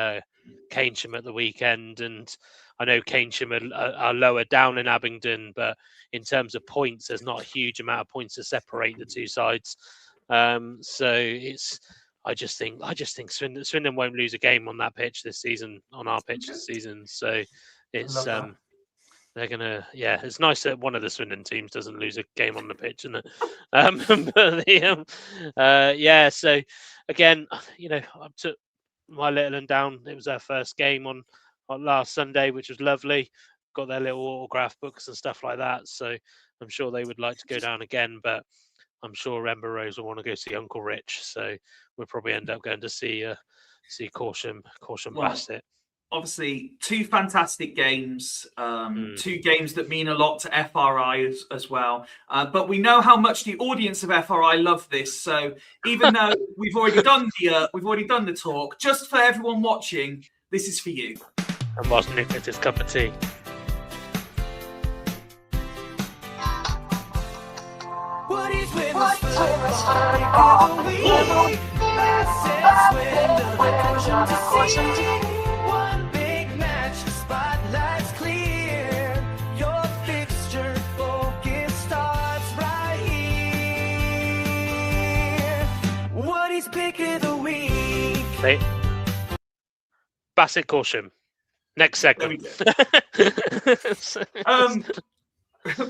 Keynsham at the weekend, and I know Keynsham are lower down in Abingdon, but in terms of points, there's not a huge amount of points to separate the two sides. So it's. I just think Swindon won't lose a game on that pitch this season, on our pitch this season. So it's they're gonna, yeah. It's nice that one of the Swindon teams doesn't lose a game on the pitch, isn't it? But yeah. So again, you know, I took my little one down. It was their first game on last Sunday, which was lovely. Got their little autograph books and stuff like that. So I'm sure they would like to go down again, but I'm sure Ember Rose will want to go see Uncle Rich. So we'll probably end up going to see Corsham Bassett. Obviously, 2 fantastic games, 2 games that mean a lot to FRI as well. But we know how much the audience of FRI love this. So even though we've already done the talk, just for everyone watching, this is for you. And whilst Nick gets his cup of tea. Woody's with us for the week. Bassett, Swindon, Corsham to see. One big match, the spotlight's clear. Your fixture focus starts right here. Woody's pick of the week. Bassett Corsham. Next segment.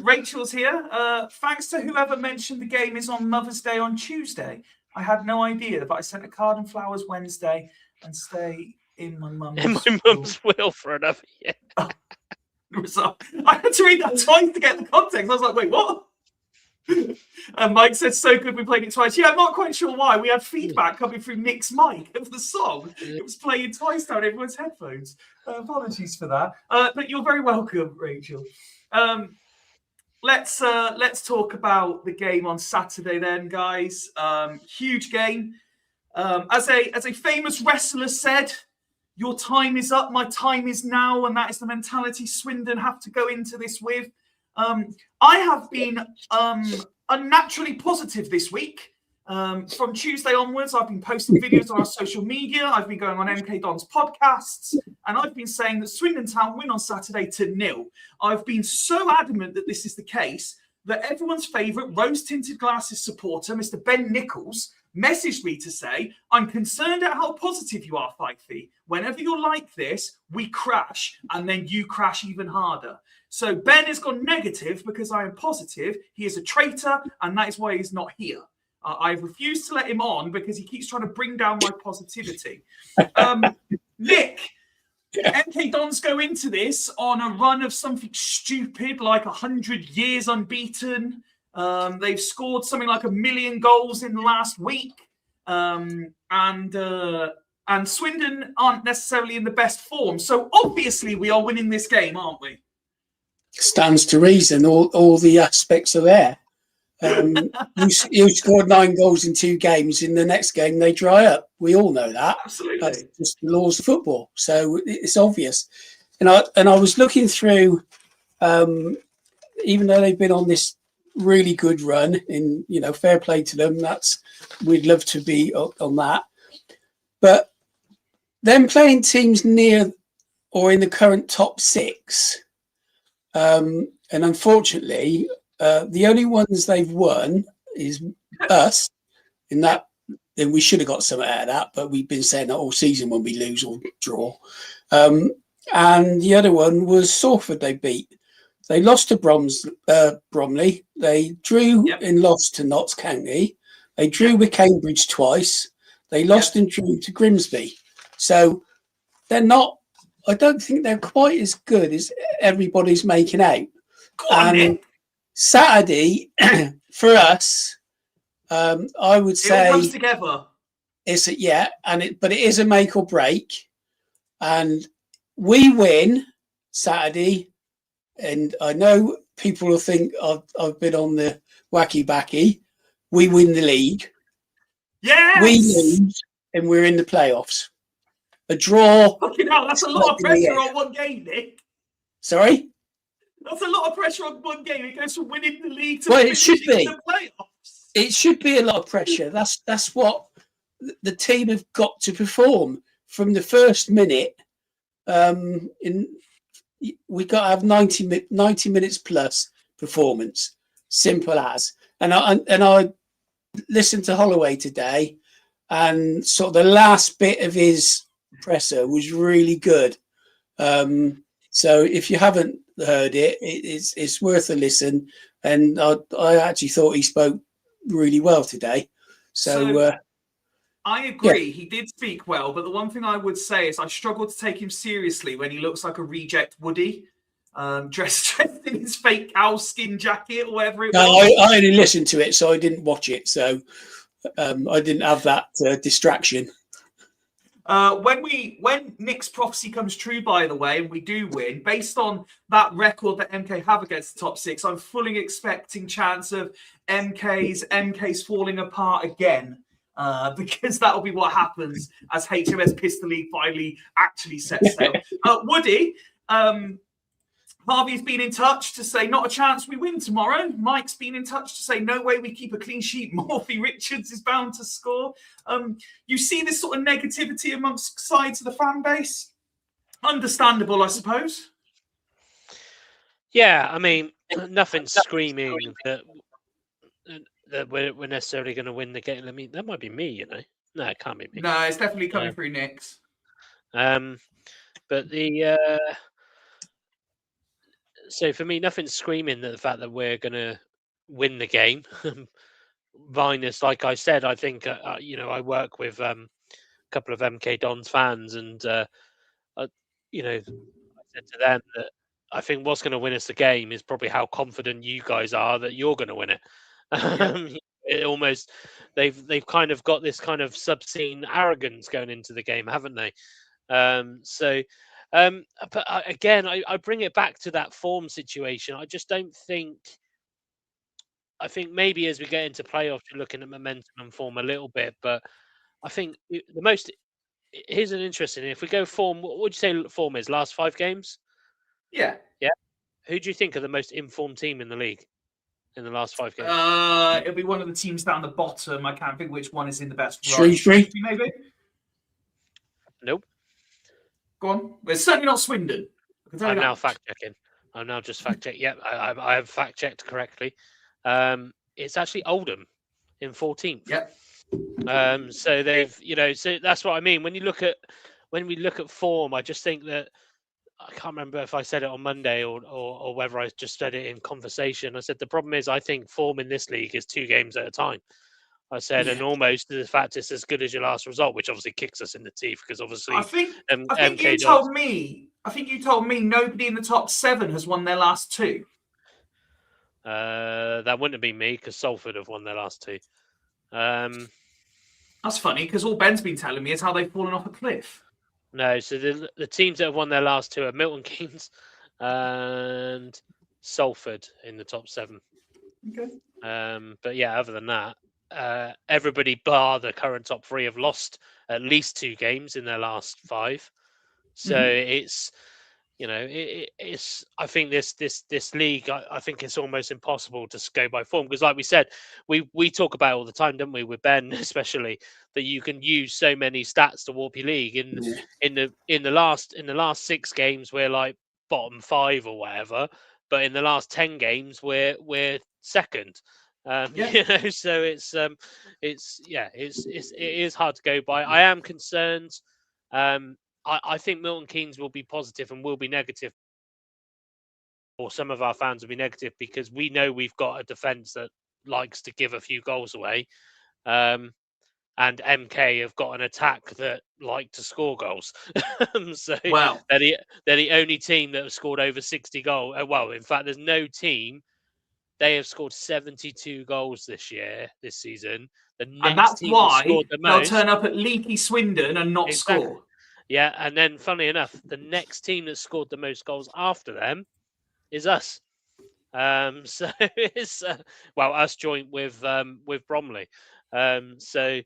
Rachel's here. Thanks to whoever mentioned the game is on Mother's Day on Tuesday. I had no idea, but I sent a card and flowers Wednesday and stay in my mum's will for another year. I had to read that twice to get the context. I was like, wait, what? And Mike said, so good we played it twice. Yeah, I'm not quite sure why. We had feedback coming through Nick's mic of the song. It was playing twice down everyone's headphones. Apologies for that. But you're very welcome, Rachel. Let's talk about the game on Saturday then, guys. Huge game. As a famous wrestler said, your time is up, my time is now, and that is the mentality Swindon have to go into this with. I have been unnaturally positive this week. From Tuesday onwards, I've been posting videos on our social media. I've been going on MK Don's podcasts, and I've been saying that Swindon Town win on Saturday 2-0. I've been so adamant that this is the case that everyone's favourite rose-tinted glasses supporter, Mr. Ben Nichols, messaged me to say, I'm concerned at how positive you are, Fyfie. Whenever you're like this, we crash, and then you crash even harder. So Ben has gone negative because I am positive. He is a traitor, and that is why he's not here. I've refused to let him on because he keeps trying to bring down my positivity. Nick, MK Dons go into this on a run of something stupid like 100 years unbeaten. They've scored something like 1 million goals in the last week. And Swindon aren't necessarily in the best form. So obviously we are winning this game, aren't we? Stands to reason. All the aspects are there. You scored 9 goals in 2 games. In the next game, they dry up. We all know that. Absolutely. That's just the laws of football. So it's obvious. And I was looking through, even though they've been on this really good run, in fair play to them. We'd love to be on that. But them playing teams near or in the current top 6, and unfortunately. The only ones they've won is us. In that, then we should have got something out of that, but we've been saying that all season when we lose or draw. And the other one was Salford. They beat. They lost to Bromley. They drew and lost to Notts County. They drew with Cambridge twice. They lost and drew to Grimsby. So they're not. I don't think they're quite as good as everybody's making out. Go on, Nick. Saturday for us, I would say it all comes together. But it is a make or break, and we win Saturday. And I know people will think I've been on the wacky backy. We win the league. Yes, we lose, and we're in the playoffs. A draw. Fucking hell, that's a lot of pressure on one game, Nick. Sorry. That's a lot of pressure on one game. It goes from winning the league to it should be. The playoffs. It should be a lot of pressure. That's what the team have got to perform from the first minute. We got to have 90 minutes plus performance. Simple as. And I listened to Holloway today, and sort of the last bit of his presser was really good. So if you haven't heard it, it's worth a listen. And I actually thought he spoke really well today. So I agree. He did speak well, but the one thing I would say is I struggle to take him seriously when he looks like a reject Woody, dressed in his fake cow skin jacket or whatever it was. I only listened to it, so I didn't watch it. So I didn't have that distraction. When Nick's prophecy comes true, by the way, and we do win, based on that record that MK have against the top 6, I'm fully expecting chance of MK's falling apart again, because that'll be what happens as HMS Pistol League finally actually sets sail. Woody, Harvey's been in touch to say not a chance we win tomorrow. Mike's been in touch to say no way we keep a clean sheet. Morphy Richards is bound to score. You see this sort of negativity amongst sides of the fan base? Understandable, I suppose. Yeah, I mean, nothing screaming that we're necessarily going to win the game. I mean, that might be me, No, it can't be me. No, it's definitely coming through Nick's. But so for me, nothing's screaming that the fact that we're going to win the game. Minus, like I said, I think I work with a couple of MK Dons fans, and I said to them that I think what's going to win us the game is probably how confident you guys are that you're going to win it. It almost they've kind of got this kind of obscene arrogance going into the game, haven't they? But again, I bring it back to that form situation. I just don't think. I think maybe as we get into playoffs, you're looking at momentum and form a little bit. But I think here's an interesting. If we go form, what would you say form is? Last 5 games? Yeah. Yeah. Who do you think are the most informed team in the league in the last 5 games? It'll be one of the teams down the bottom. I can't think which one is in the best. Shrewsbury, maybe. Nope. Go on. Well, it's certainly not Swindon. I'm now fact checking. I'm now just fact checking. Yep, I have fact checked correctly. It's actually Oldham in 14th. Yep. So they've, so that's what I mean. When we look at form, I just think that I can't remember if I said it on Monday or whether I just said it in conversation. I said the problem is I think form in this league is 2 games at a time. I said, and Yeah. almost the fact it's as good as your last result, which obviously kicks us in the teeth because obviously I think MK you Dons. told me. I think you told me nobody in the top 7 has won their last 2. That wouldn't have been me because Salford have won their last 2. That's funny because all Ben's been telling me is how they've fallen off a cliff. No, so the teams that have won their last 2 are Milton Keynes and Salford in the top 7. Okay. But yeah, other than that, everybody bar the current top 3 have lost at least 2 games in their last 5. So it's, it's. I think this league, I think it's almost impossible to go by form because, like we said, we talk about it all the time, don't we, with Ben especially, that you can use so many stats to warp your league. In the last 6 games, we're like bottom 5 or whatever, but in the last 10 games, we're second. So it is hard to go by. I am concerned. I think Milton Keynes will be positive and will be negative, or some of our fans will be negative because we know we've got a defence that likes to give a few goals away, and MK have got an attack that like to score goals. So Wow. they're the only team that have scored over 60 goals. Well, in fact, there's no team. They have scored 72 goals this season. The next And that's team that why scored the they'll most, turn up at Leaky Swindon and not score. Yeah, and then funnily enough, the next team that scored the most goals after them is us. So it's us joint with Bromley. So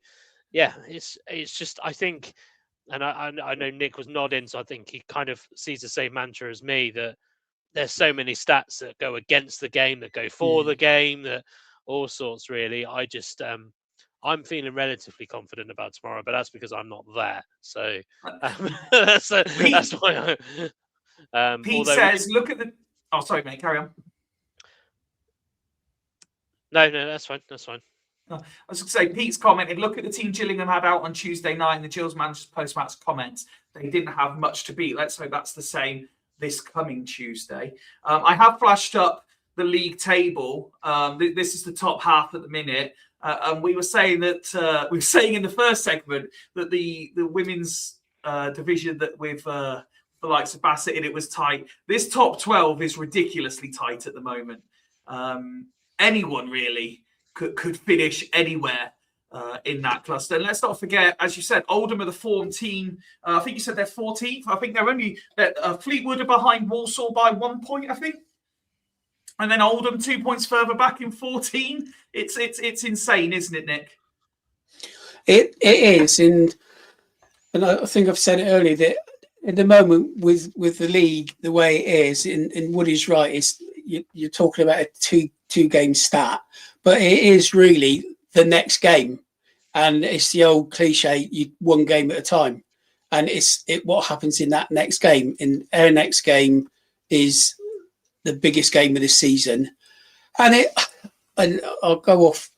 yeah, it's just I think, and I know Nick was nodding, so I think he kind of sees the same mantra as me that there's so many stats that go against the game, that go for the game, that all sorts really. I just I'm feeling relatively confident about tomorrow, but that's because I'm not there. So that's why Pete says, look at the... Oh, sorry, mate, carry on. No, that's fine. That's fine. I was going to say, Pete's commented, look at the team Gillingham had out on Tuesday night in the Gills Manchester post-match comments. They didn't have much to beat. Let's hope that's the same this coming Tuesday. I have flashed up the league table. This is the top half at the minute. And we were saying that in the first segment that the women's division that with the likes of Bassett in it was tight. This top 12 is ridiculously tight at the moment. Anyone really could finish anywhere in that cluster. And let's not forget, as you said, Oldham are the form team. I think you said they're 14th. I think they're only Fleetwood are behind Walsall by 1 point, I think. And then Oldham 2 points further back in 14. It's insane, isn't it, Nick? It is, and I think I've said it earlier that at the moment with the league the way it is, and Woody's right, is you're talking about a two game stat, but it is really the next game, and it's the old cliche: you 1 game at a time, and it's what happens in that next game. In our next game is the biggest game of the season, and I'll go off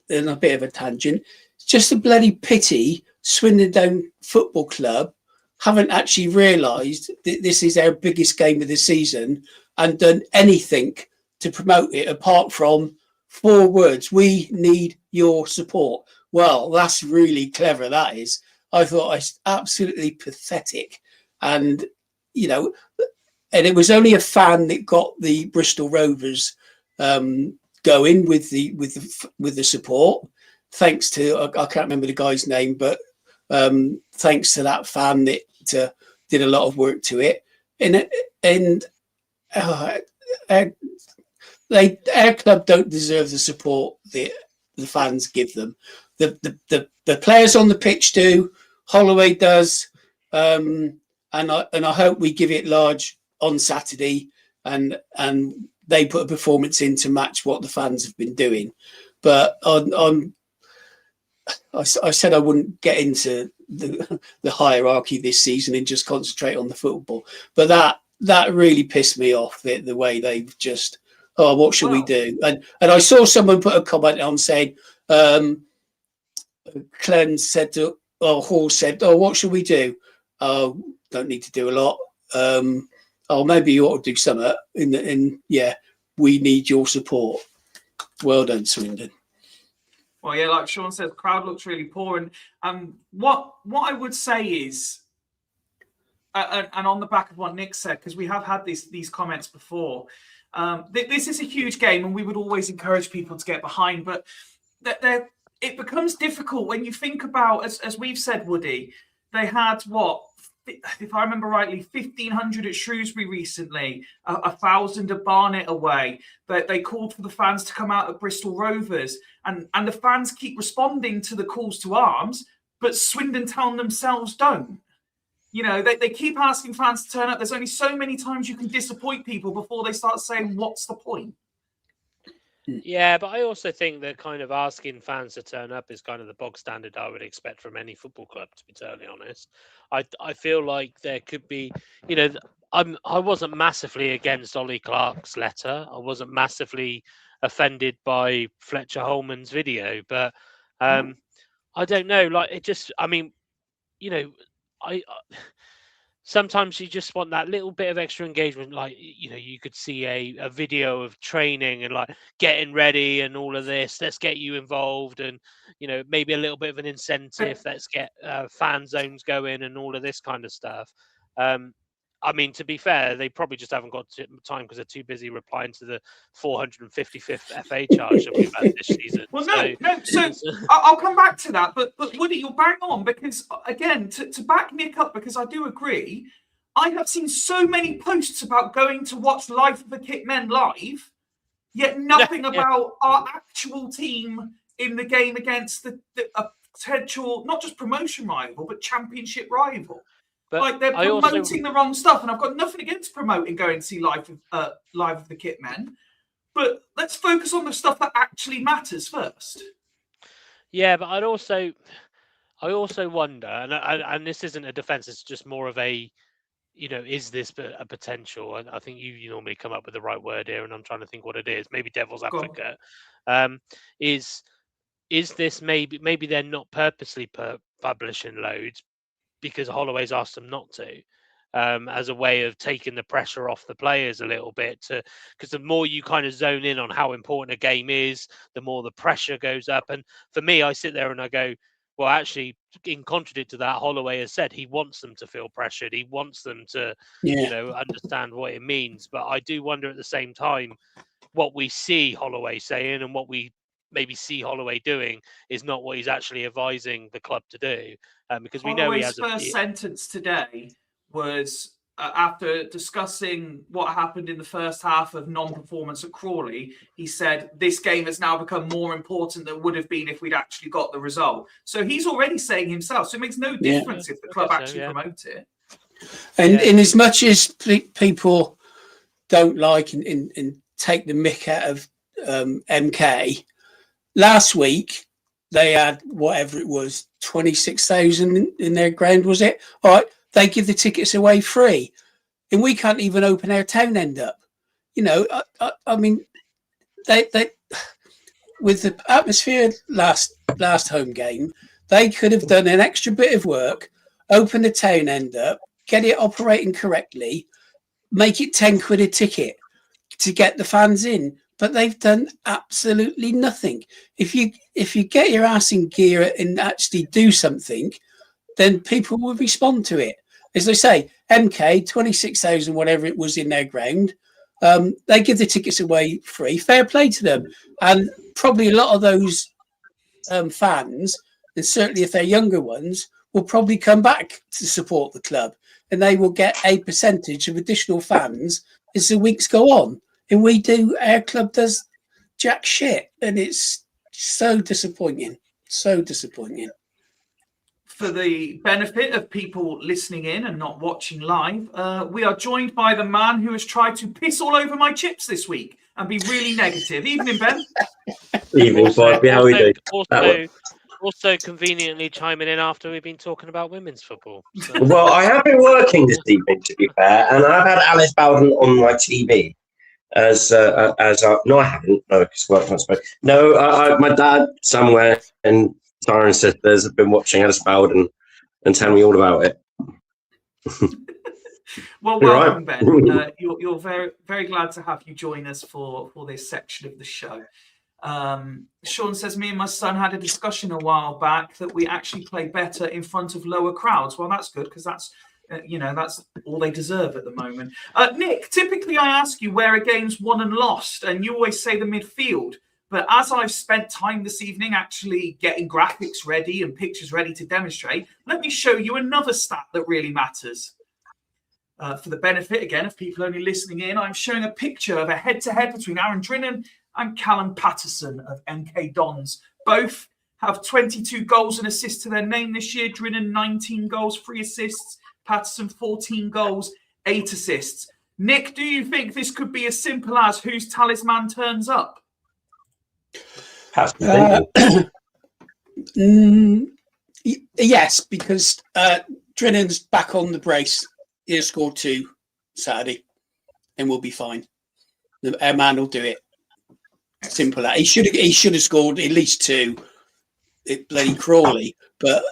in a bit of a tangent. It's just a bloody pity Swindon Down Football Club haven't actually realised that this is our biggest game of the season and done anything to promote it apart from 4 words: we need your support. Well, that's really clever, that is. I thought it's absolutely pathetic. And and it was only a fan that got the Bristol Rovers going with the support, thanks to I can't remember the guy's name, but thanks to that fan that did a lot of work to it. Our club don't deserve the support that the fans give them. The players on the pitch do. Holloway does, and I hope we give it large on Saturday, and they put a performance in to match what the fans have been doing. But I said I wouldn't get into the hierarchy this season and just concentrate on the football. But that really pissed me off, the way they've just, what should we do? And I saw someone put a comment on saying, Clem said to, or Hall said, "Oh, what should we do? Oh, don't need to do a lot. Oh, maybe you ought to do something." Yeah, we need your support. Well done, Swindon. Well, yeah, like Sean said, the crowd looks really poor. And what I would say is, and on the back of what Nick said, because we have had these comments before, this is a huge game, and we would always encourage people to get behind. But it becomes difficult when you think about, as we've said, Woody, they had what, if I remember rightly, 1,500 at Shrewsbury recently, 1,000 at Barnet away. But they called for the fans to come out at Bristol Rovers, and the fans keep responding to the calls to arms, but Swindon Town themselves don't. You know, they keep asking fans to turn up. There's only so many times you can disappoint people before they start saying, "What's the point?" Yeah, but I also think that kind of asking fans to turn up is kind of the bog standard I would expect from any football club, to be totally honest. I feel like there could be, you know, I wasn't massively against Ollie Clark's letter. I wasn't massively offended by Fletcher Holman's video, but I don't know. Like, it just, I mean, you know, I sometimes you just want that little bit of extra engagement. Like, you know, you could see a video of training and like getting ready and all of this. Let's get you involved, and, you know, maybe a little bit of an incentive. Let's get fan zones going and all of this kind of stuff. I mean, to be fair, they probably just haven't got time because they're too busy replying to the 455th FA charge that we've had this season. Well, no. So I'll come back to that. But Woody, you're bang on, because, again, to back Nick up, because I do agree, I have seen so many posts about going to watch Life of the Kit Men live, yet nothing about our actual team in the game against a potential, not just promotion rival, but championship rival. But like, they're promoting the wrong stuff, and I've got nothing against promoting going to see Live of the Kit Men, but let's focus on the stuff that actually matters first. Yeah, but I also wonder, and this isn't a defence; it's just more of a, you know, is this a potential? And I think you normally come up with the right word here, and I'm trying to think what it is. Maybe devil's advocate. Is this maybe they're not purposely publishing loads because Holloway's asked them not to, as a way of taking the pressure off the players a little bit, because the more you kind of zone in on how important a game is, the more the pressure goes up. And for me, I sit there and I go, well, actually, in contradict to that, Holloway has said he wants them to feel pressured. He wants them to, you know, understand what it means. But I do wonder at the same time, what we see Holloway saying and what we maybe see Holloway doing is not what he's actually advising the club to do, because we know he has first sentence today was, after discussing what happened in the first half of non-performance at Crawley, he said this game has now become more important than it would have been if we'd actually got the result. So he's already saying himself, so it makes no difference if the club actually promote it. And in as much as people don't like and take the mick out of MK, last week they had whatever it was, 26,000 in their ground, was it? All right, they give the tickets away free, and we can't even open our town end up. You know, I mean, they with the atmosphere last home game, they could have done an extra bit of work, open the town end up, get it operating correctly, make it 10 quid a ticket to get the fans in. But they've done absolutely nothing. If you get your ass in gear and actually do something, then people will respond to it. As I say, MK, 26,000, whatever it was in their ground, they give the tickets away free. Fair play to them. And probably a lot of those fans, and certainly if they're younger ones, will probably come back to support the club. And they will get a percentage of additional fans as the weeks go on. And our club does jack shit. And it's so disappointing. So disappointing. For the benefit of people listening in and not watching live, we are joined by the man who has tried to piss all over my chips this week and be really negative. Evening, Ben. Evening, Fyfie. How are we doing? Also conveniently chiming in after we've been talking about women's football. So. Well, I have been working this evening, to be fair, and I've had Alice Bowden on my TV. No, I haven't. No, because work not spoke. No, my dad somewhere and Tara and sisters have been watching Alice Bowden and telling me all about it. Well, You're welcome, right. Ben. You're very, very glad to have you join us for this section of the show. Sean says, me and my son had a discussion a while back that we actually play better in front of lower crowds. Well, that's good, because that's that's all they deserve at the moment. Nick, typically I ask you where a game's won and lost, and you always say the midfield. But as I've spent time this evening actually getting graphics ready and pictures ready to demonstrate, let me show you another stat that really matters. For the benefit, again, of people only listening in, I'm showing a picture of a head-to-head between Aaron Drinan and Callum Patterson of MK Dons. Both have 22 goals and assists to their name this year. Drinan, 19 goals, 3 assists. Patterson, 14 goals, 8 assists. Nick, do you think this could be as simple as whose talisman turns up? Yes, because Drinan's back on the brace. He'll score 2 Saturday, and we'll be fine. Our man will do it. Simple as. He should have scored at least 2. It bloody Crawley, but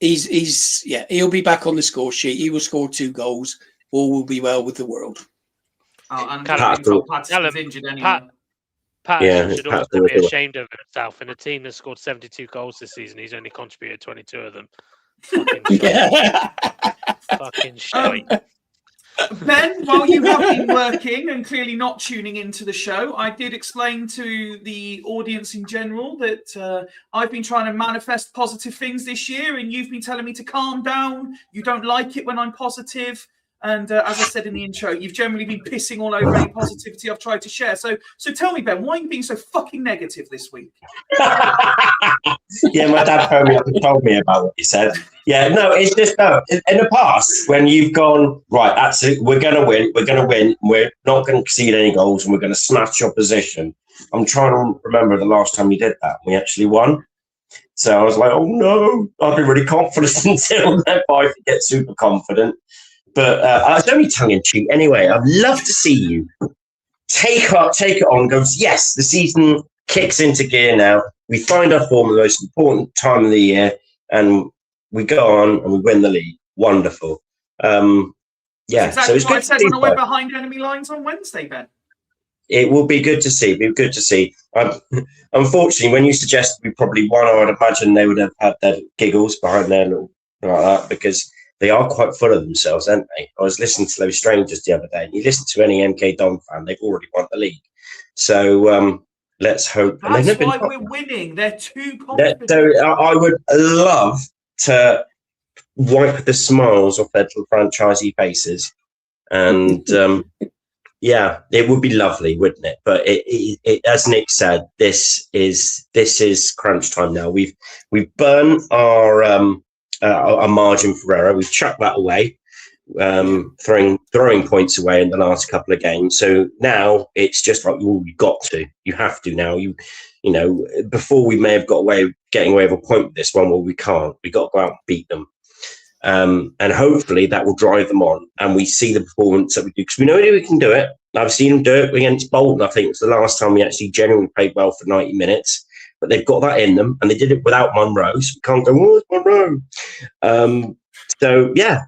he'll be back on the score sheet. He will score 2 goals. All will be well with the world. Oh, and Patterson's injured anyway. Patterson should also be ashamed of himself. In a team that scored 72 goals this season, he's only contributed 22 of them. Fucking shite. Fucking shite. Ben, while you have been working and clearly not tuning into the show, I did explain to the audience in general that I've been trying to manifest positive things this year, and you've been telling me to calm down. You don't like it when I'm positive. And as I said in the intro, you've generally been pissing all over any positivity I've tried to share. So tell me, Ben, why are you being so fucking negative this week? Yeah, my dad phoned me up and told me about what you said. Yeah, no, it's just, no. In the past, when you've gone, right, absolutely, we're going to win, we're not going to concede any goals, and we're going to smash opposition. I'm trying to remember the last time you did that. We actually won. So I was like, oh, no, I'll be really confident until then. I get super confident. But I was only tongue-in-cheek. Anyway, I'd love to see you take it on, go, yes, the season kicks into gear now. We find our form at the most important time of the year, and we go on and we win the league. Wonderful. Yeah, exactly so it's what good I said when I went behind enemy lines on Wednesday, Ben. It will be good to see. Unfortunately, when you suggested we probably won, I would imagine they would have had their giggles behind their little like that, because they are quite full of themselves, aren't they? I was listening to those strangers the other day, and you listen to any MK Don fan, they've already won the league. So let's hope. That's why we're winning. They're too confident. So I would love to wipe the smiles off their little franchisee faces, and yeah, it would be lovely, wouldn't it? But it, as Nick said, this is crunch time now. We've burned our margin for error. We've chucked that away, throwing points away in the last couple of games. So now it's just like, you have to now. You know, before we may have getting away with a point with this one, well, we can't. We got to go out and beat them, and hopefully that will drive them on. And we see the performance that we do, because we know we can do it. I've seen them do it against Bolton. I think it's the last time we actually genuinely played well for 90 minutes. But they've got that in them, and they did it without Monroe, so we can't go, oh, it's Monroe. So, yeah,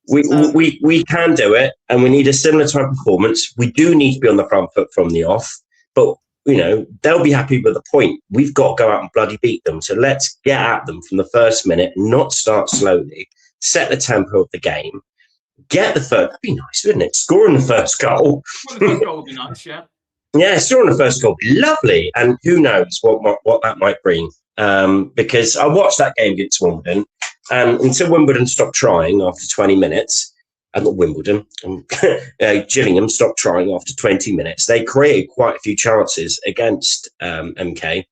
we can do it, and we need a similar type of performance. We do need to be on the front foot from the off, but, you know, they'll be happy with the point. We've got to go out and bloody beat them. So let's get at them from the first minute, not start slowly, set the tempo of the game, get the first. That'd be nice, wouldn't it? Scoring the first goal. Well, the first goal would be nice, yeah. Yeah, scoring the first goal, lovely, and who knows what that might bring. Because I watched that game against Wimbledon, and until Wimbledon stopped trying after 20 minutes, not Wimbledon, Gillingham stopped trying after 20 minutes. They created quite a few chances against MK,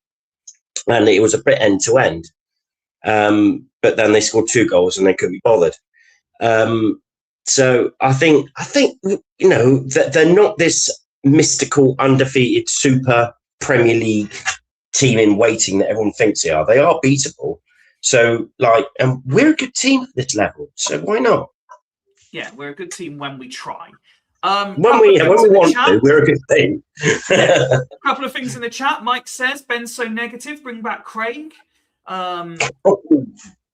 and it was a bit end to end. But then they scored 2 goals, and they couldn't be bothered. So I think you know that they're not this mystical, undefeated Super Premier League team in waiting that everyone thinks they are. They are beatable. So, and we're a good team at this level. So why not? Yeah, we're a good team when we try. When we want to, we're a good team. A couple of things in the chat. Mike says, Ben's so negative, bring back Craig.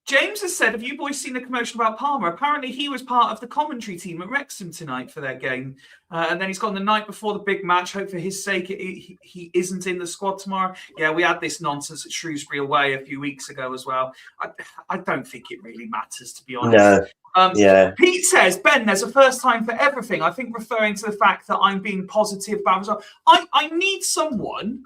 James has said, have you boys seen the commotion about Palmer? Apparently he was part of the commentary team at Wrexham tonight for their game. And then he's gone the night before the big match. Hope for his sake he isn't in the squad tomorrow. Yeah, we had this nonsense at Shrewsbury away a few weeks ago as well. I don't think it really matters, to be honest. No. Pete says, Ben, there's a first time for everything. I think referring to the fact that I'm being positive about myself. I need someone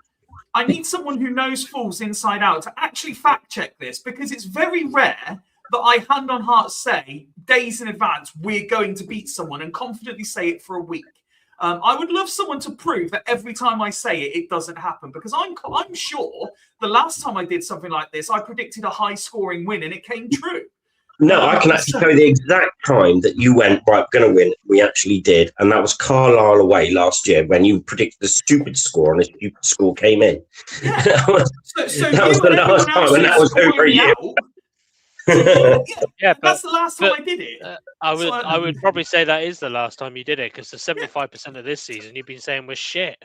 who knows fools inside out to actually fact check this, because it's very rare that I hand on heart say days in advance we're going to beat someone and confidently say it for a week. I would love someone to prove that every time I say it, it doesn't happen, because I'm sure the last time I did something like this, I predicted a high-scoring win and it came true. No, I can actually tell you the exact time that you went, right, we're going to win. We actually did. And that was Carlisle away last year when you predicted the stupid score and the stupid score came in. Yeah. that was the last time, and that was over a year. Yeah, but that's the last time I did it. I would probably say that is the last time you did it, because the 75% of this season you've been saying was shit.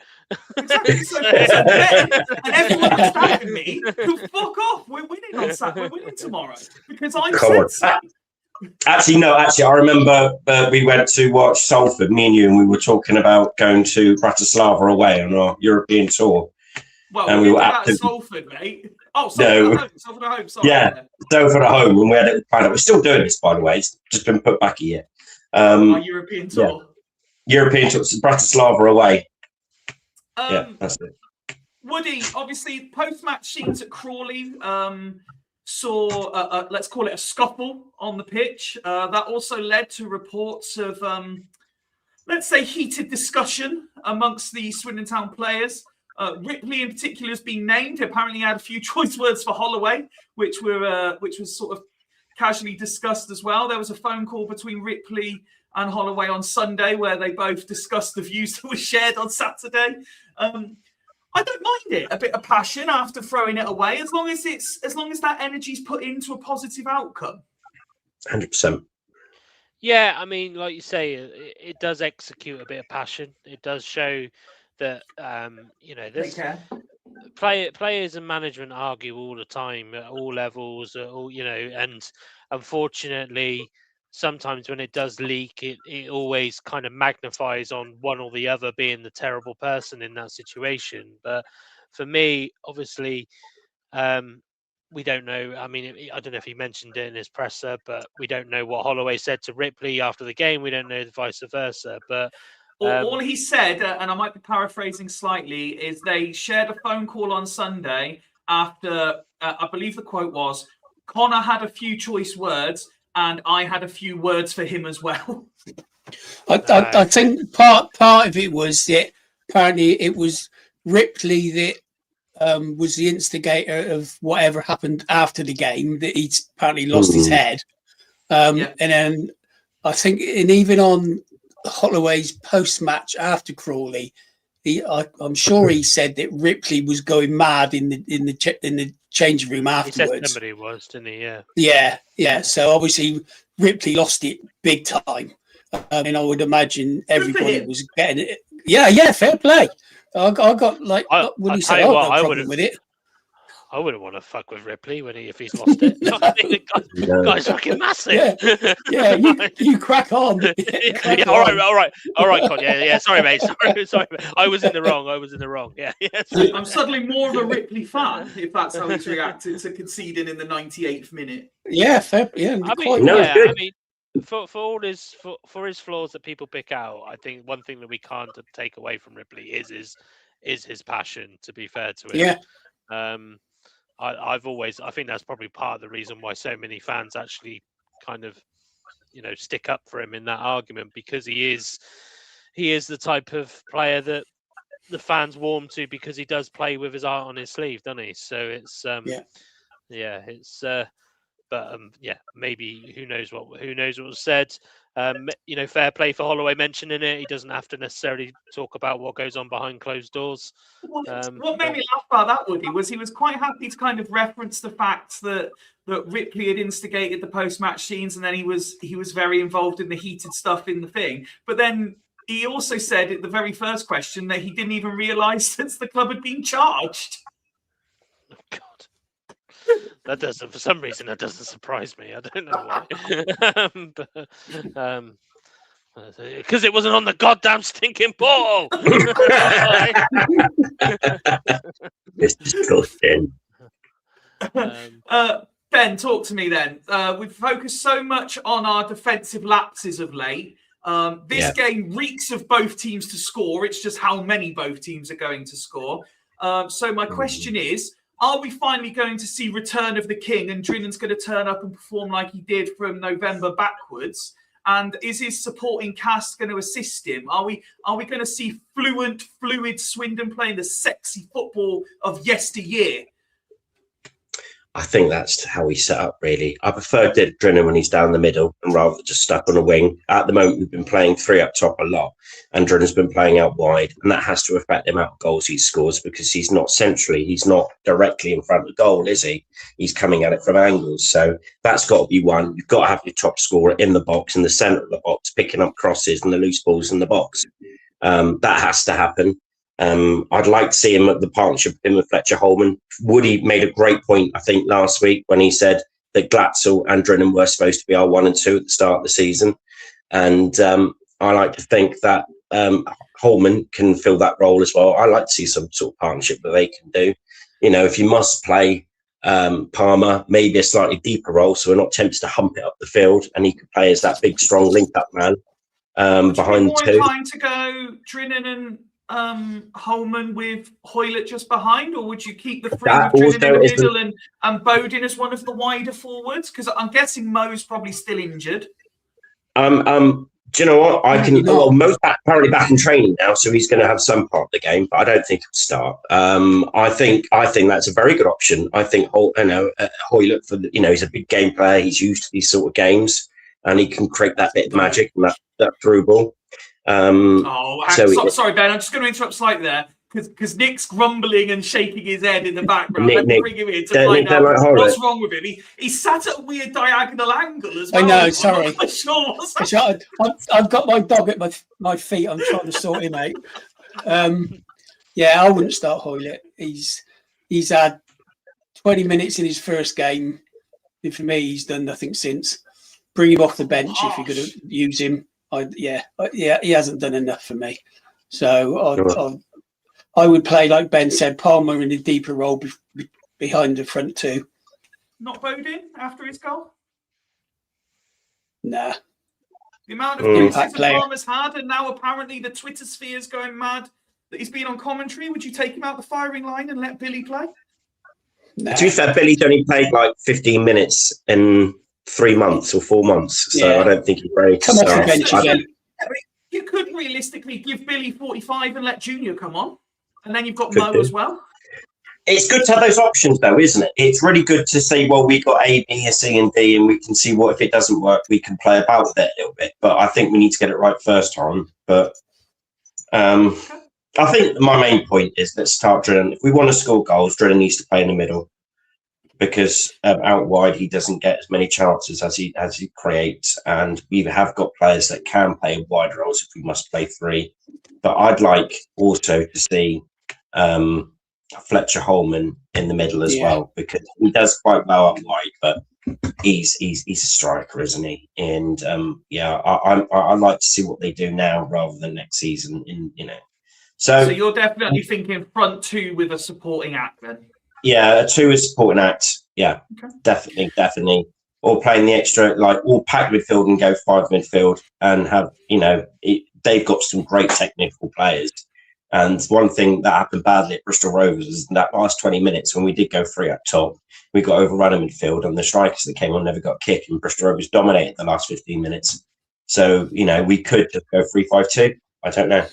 Exactly. So then, and everyone was backing me. Fuck off! We're winning on Saturday. We're winning tomorrow because I said so. Actually, I remember we went to watch Salford, me and you, and we were talking about going to Bratislava away on our European tour. Well, and we were at Salford, mate. Oh, Salford at home. Sorry. Yeah, Salford at home, and we had it planned. We're still doing this, by the way. It's just been put back a year. Our European tour. Yeah. European tour, Bratislava away. That's it. Woody, obviously, post-match scenes at Crawley saw, let's call it a scuffle on the pitch. That also led to reports of, let's say, heated discussion amongst the Swindon Town players. Ripley in particular has been named. Apparently he had a few choice words for Holloway, which was sort of casually discussed as well. There was a phone call between Ripley and Holloway on Sunday where they both discussed the views that were shared on Saturday. I don't mind it, a bit of passion after throwing it away, as long as that energy's put into a positive outcome. 100%. Yeah, I mean, like you say, it does execute a bit of passion. It does show that this players and management argue all the time at all levels, and unfortunately, sometimes when it does leak, it always kind of magnifies on one or the other being the terrible person in that situation. But for me, obviously, we don't know. I mean, I don't know if he mentioned it in his presser, but we don't know what Holloway said to Ripley after the game. We don't know vice versa, but. All he said, and I might be paraphrasing slightly, is they shared a phone call on Sunday after, I believe the quote was, Connor had a few choice words and I had a few words for him as well. I think part of it was that apparently it was Ripley that was the instigator of whatever happened after the game, that he'd apparently lost his head. And then I think, and even on Holloway's post-match after Crawley, I'm sure he said that Ripley was going mad in the changing room afterwards. He said somebody was, didn't he? Yeah. So obviously Ripley lost it big time, and I would imagine everybody was getting it. Yeah, fair play. I got like when he said, "Oh, no problem with it." I wouldn't want to fuck with Ripley if he's lost it. the guy's fucking massive. Yeah, you crack on. All right, Con. Yeah. Sorry, mate. Sorry. Mate. I was in the wrong. Yeah. I'm suddenly more of a Ripley fan if that's how he's reacted to conceding in the 98th minute. Yeah, fair. Yeah, I mean, for his flaws that people pick out, I think one thing that we can't take away from Ripley is his passion. To be fair to him, yeah. I think that's probably part of the reason why so many fans actually kind of, stick up for him in that argument, because he is the type of player that the fans warm to, because he does play with his heart on his sleeve, doesn't he? So it's maybe who knows what was said. Fair play for Holloway mentioning it. He doesn't have to necessarily talk about what goes on behind closed doors. What made me laugh about that, Woody, was he was quite happy to kind of reference the fact that Ripley had instigated the post-match scenes, and then he was very involved in the heated stuff in the thing. But then he also said at the very first question that he didn't even realise since the club had been charged. Oh God. That doesn't, for some reason, that doesn't surprise me. I don't know why. Because it wasn't on the goddamn stinking ball. It's disgusting. Ben, talk to me then. We've focused so much on our defensive lapses of late. This game reeks of both teams to score. It's just how many both teams are going to score. So my question is, are we finally going to see Return of the King and Drinnan's going to turn up and perform like he did from November backwards? And is his supporting cast going to assist him? Are we going to see fluid Swindon playing the sexy football of yesteryear? I think that's how we set up, really. I prefer Drinnan when he's down the middle and rather than just stuck on a wing. At the moment, we've been playing three up top a lot, and Drinnan's been playing out wide, and that has to affect the amount of goals he scores because he's not centrally, he's not directly in front of goal, is he? He's coming at it from angles. So that's got to be one. You've got to have your top scorer in the box, in the centre of the box, picking up crosses and the loose balls in the box. That has to happen. I'd like to see him at the partnership with him and Fletcher Holman. Woody made a great point, I think, last week when he said that Glatzel and Drinnan were supposed to be our 1 and 2 at the start of the season. And I like to think that Holman can fill that role as well. I like to see some sort of partnership that they can do. You know, if you must play Palmer, maybe a slightly deeper role, so we're not tempted to hump it up the field, and he could play as that big, strong link-up man behind the two. More inclined to go Drinnan and Holman with Hoylett just behind, or would you keep the three with Drinnan in the middle and Bowden as one of the wider forwards? Because I'm guessing Mo's probably still injured. Do you know what? Mo's apparently back in training now, so he's going to have some part of the game, but I don't think he'll start. I think that's a very good option. I think Hoylett, he's a big game player. He's used to these sort of games, and he can create that bit of magic and that through ball. Sorry, Ben. I'm just going to interrupt slightly there because Nick's grumbling and shaking his head in the background. Let me bring him in to find out what's wrong with him. He sat at a weird diagonal angle as well. I know. Sorry. I'm not sure what's I've got my dog at my feet. I'm trying to sort him out. I wouldn't start Hoylett. He's had 20 minutes in his first game, and for me, he's done nothing since. Bring him off the bench if you're going to use him. He hasn't done enough for me. So I would play, like Ben said, Palmer in a deeper role behind the front two. Not Bowden after his goal? Nah. The amount of criticism Palmer's had, and now apparently the Twitter sphere is going mad that he's been on commentary. Would you take him out the firing line and let Billy play? Nah. To be fair, Billy's only played like 15 minutes in 3 months or 4 months, so I don't think he's ready to start. Come off the bench again. You could realistically give Billy 45 and let Junior come on, and then you've got Mo as well. It's good to have those options, though, isn't it? It's really good to see, well, we've got A, B, C, and D, and we can see what, if it doesn't work, we can play about with it a little bit. But I think we need to get it right first time. But I think my main point is, let's start Drinnan. If we want to score goals, Drinnan needs to play in the middle, because out wide he doesn't get as many chances as he creates, and we have got players that can play in wide roles if we must play three. But I'd like also to see Fletcher Holman in the middle as well, because he does quite well up wide, but he's a striker, isn't he? And I like to see what they do now rather than next season. So you're definitely thinking front two with a supporting act then. Yeah, a 2 is supporting act. Yeah, definitely. Or playing the extra, or pack midfield and go 5 midfield and have, they've got some great technical players. And one thing that happened badly at Bristol Rovers is that last 20 minutes when we did go 3 up top, we got overrun in midfield, and the strikers that came on never got a kick, and Bristol Rovers dominated the last 15 minutes. So, we could just go 3-5-2. I don't know.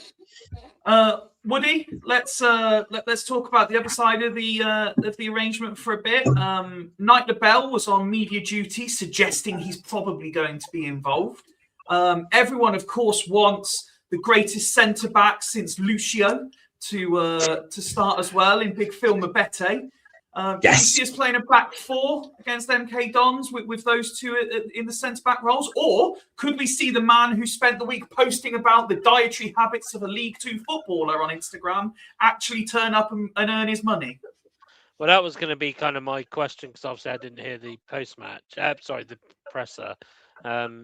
Woody, let's talk about the other side of the arrangement for a bit. Knight LaBelle was on media duty, suggesting he's probably going to be involved. Everyone, of course, wants the greatest centre back since Lucio to start as well in Big Phil Mabete. Do you see us playing a back 4 against MK Dons with those two in the centre-back roles? Or could we see the man who spent the week posting about the dietary habits of a League 2 footballer on Instagram actually turn up and earn his money? Well, that was going to be kind of my question because obviously I didn't hear the post-match. Sorry, the presser.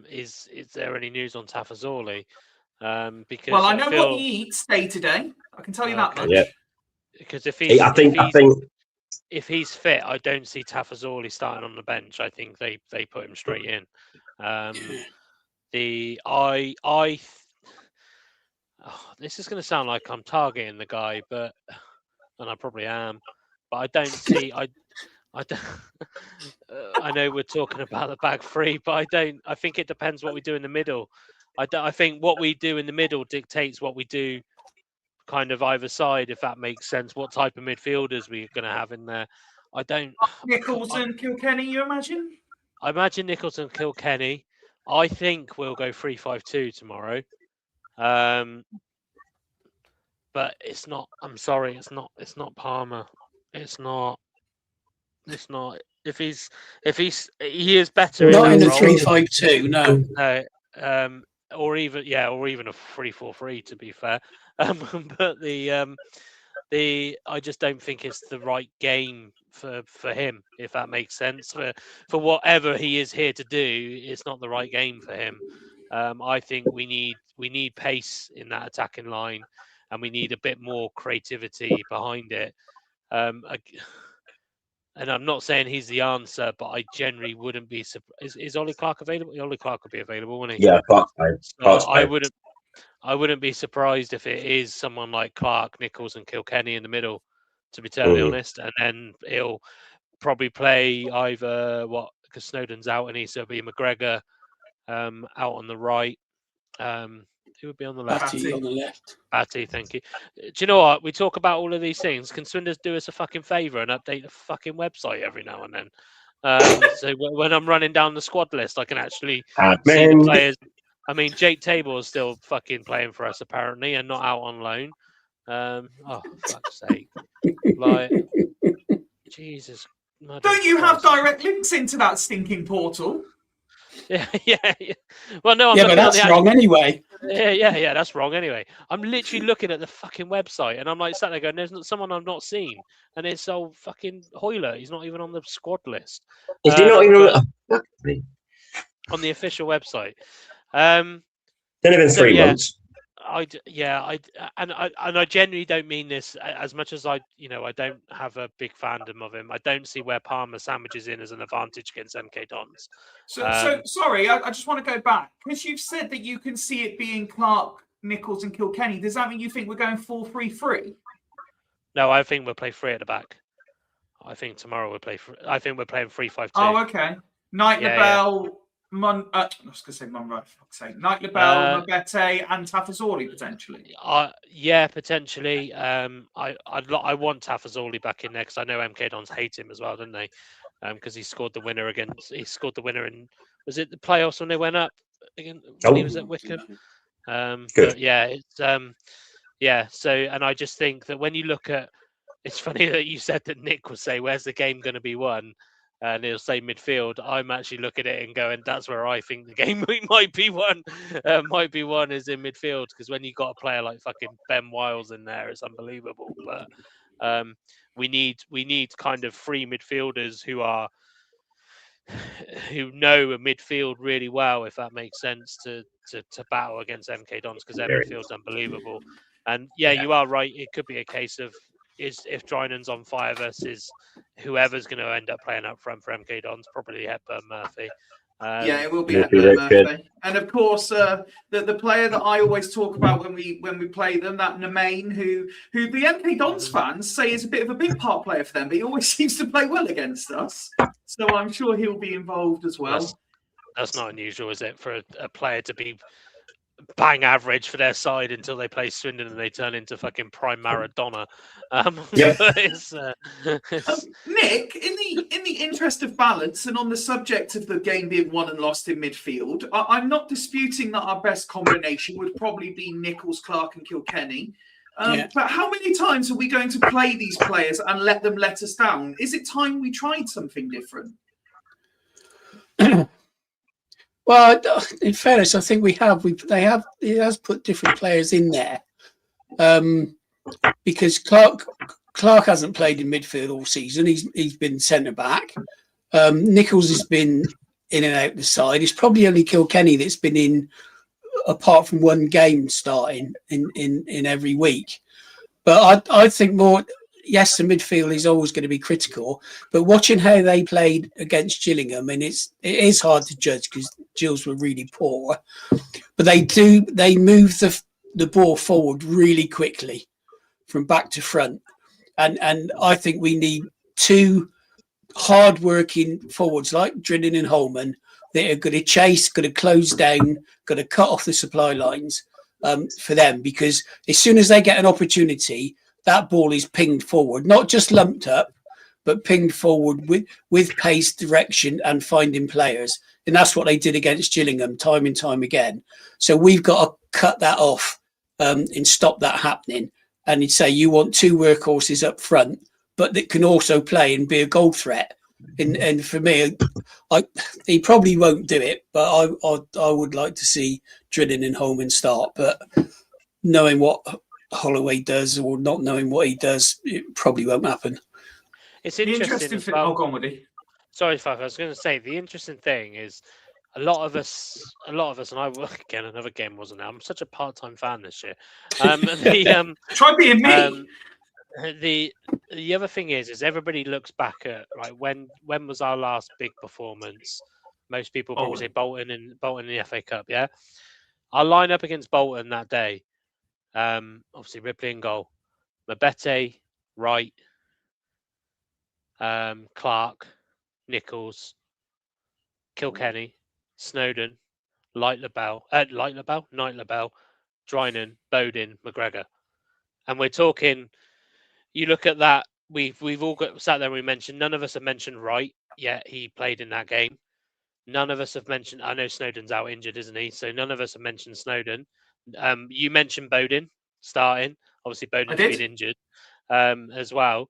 Is there any news on Tafazorli? Because Well, I know feel, what he eats day to day. I can tell you that Okay. much. Yeah. because if he's I think if he's fit, I don't see Tafazorli starting on the bench. I think they put him straight in. This is going to sound like I'm targeting the guy, and I probably am, but I don't see. I don't, I know we're talking about the back three, but I don't. I think it depends what we do in the middle. I think what we do in the middle dictates what we do kind of either side, if that makes sense. What type of midfielders we're going to have in there. I don't. Nichols and Kilkenny, you imagine? I imagine Nichols and Kilkenny. I think we'll go 3-5-2 tomorrow. But it's not. I'm sorry, it's not. It's not Palmer. It's not. It's not. He is better Not in in the that role. 3-5-2, no. No. Or even a 3-4-3 to be fair. But I just don't think it's the right game for him, if that makes sense. For whatever he is here to do, it's not the right game for him. I think we need pace in that attacking line, and we need a bit more creativity behind it. And I'm not saying he's the answer, but I generally wouldn't be surprised. Is Ollie Clark available? Ollie Clark would be available, wouldn't he? Yeah, Clark's fine. So I wouldn't be surprised if it is someone like Clark, Nichols, and Kilkenny in the middle, to be totally honest. And then he'll probably play either because Snowden's out, and so it'll be McGregor out on the right. Who would be on the left? Batty on the left. Batty, thank you. Do you know what? We talk about all of these things. Can Swinders do us a fucking favour and update the fucking website every now and then? So when I'm running down the squad list, I can actually see the players. I mean, Jake Table is still fucking playing for us apparently, and not out on loan. Oh, fuck's sake! Like, Jesus. Don't you have direct links into that stinking portal? Yeah. Well, no, but that's wrong anyway. Yeah, that's wrong anyway. I'm literally looking at the fucking website, and I'm like sat there going, "There's someone I've not seen," and it's old fucking Hoyler. He's not even on the squad list. Is he not even on the official website? Then it's been 3 months. I genuinely don't mean this as much as I don't have a big fandom of him. I don't see where Palmer sandwiches in as an advantage against MK Dons. So sorry, I just want to go back because you've said that you can see it being Clark, Nichols, and Kilkenny. Does that mean you think we're going 4-3-3? No, I think we'll play 3 at the back. I think tomorrow we'll play. I think we're playing 3-5-2. Oh, okay. Knight, Labelle. I was going to say Monroe, for fuck's sake. Knight, Labelle, Mabete, and Tafazorli potentially. Yeah, potentially. I want Tafazorli back in there because I know MK Dons hate him as well, don't they? Because he scored the winner in, was it the playoffs when they went up again when he was at Wickham? But yeah, it's So, and I just think that when you look at, it's funny that you said that Nick will say, "Where's the game going to be won?" And he'll say midfield. I'm actually looking at it and going, that's where I think the game might be won. Is in midfield, because when you've got a player like fucking Ben Wiles in there, it's unbelievable. But we need kind of 3 midfielders who know a midfield really well, if that makes sense, to battle against MK Dons, because their midfield's unbelievable. And yeah, you are right. It could be a case of if Drynan's on fire versus whoever's going to end up playing up front for MK Dons, probably Hepburn Murphy. Yeah, it will be Hepburn Murphy. And of course, the player that I always talk about when we play them, that Nemain, who the MK Dons fans say is a bit of a big part player for them, but he always seems to play well against us. So I'm sure he'll be involved as well. That's not unusual, is it, for a player to be bang average for their side until they play Swindon and they turn into fucking prime Maradona. Nick, in the interest of balance and on the subject of the game being won and lost in midfield, I'm not disputing that our best combination would probably be Nichols, Clark, and Kilkenny. But how many times are we going to play these players and let them let us down? Is it time we tried something different? Well, in fairness, I think we have. He has put different players in there because Clark Clark hasn't played in midfield all season. He's been centre back. Nichols has been in and out the side. It's probably only Kilkenny that's been in, apart from one game starting in every week. But I think more. Yes, the midfield is always going to be critical, but watching how they played against Gillingham, and it is hard to judge because Gills were really poor, but they move the ball forward really quickly from back to front, and I think we need two hard-working forwards like Drinnan and Holman that are going to chase, going to close down, going to cut off the supply lines for them, because as soon as they get an opportunity, that ball is pinged forward, not just lumped up, but pinged forward with pace, direction, and finding players. And that's what they did against Gillingham time and time again. So we've got to cut that off and stop that happening. And you'd say you want two workhorses up front, but that can also play and be a goal threat. And for me, he probably won't do it, but I would like to see Drinnan and Holman start. But knowing what Holloway does or not knowing what he does, it probably won't happen. It's The interesting. interesting as thing. well. Oh, go on, Woody. Sorry, Fyfie, I was going to say the interesting thing is a lot of us, and I again another game wasn't it? I'm such a part-time fan this year. Try being me. The other thing is everybody looks back at right when was our last big performance? Most people probably say Bolton in the FA Cup. Yeah, our lineup against Bolton that day. Obviously Ripley in goal, Mabete, Wright, Clark, Nichols, Kilkenny, Snowden, Knight Labelle, Drynan, Bowden, McGregor. And we're talking, you look at that, we've all got sat there and we mentioned, none of us have mentioned Wright yet. He played in that game. None of us have mentioned, I know Snowden's out injured, isn't he? So none of us have mentioned Snowden. You mentioned Bowden starting. Obviously, Bowden's been injured as well.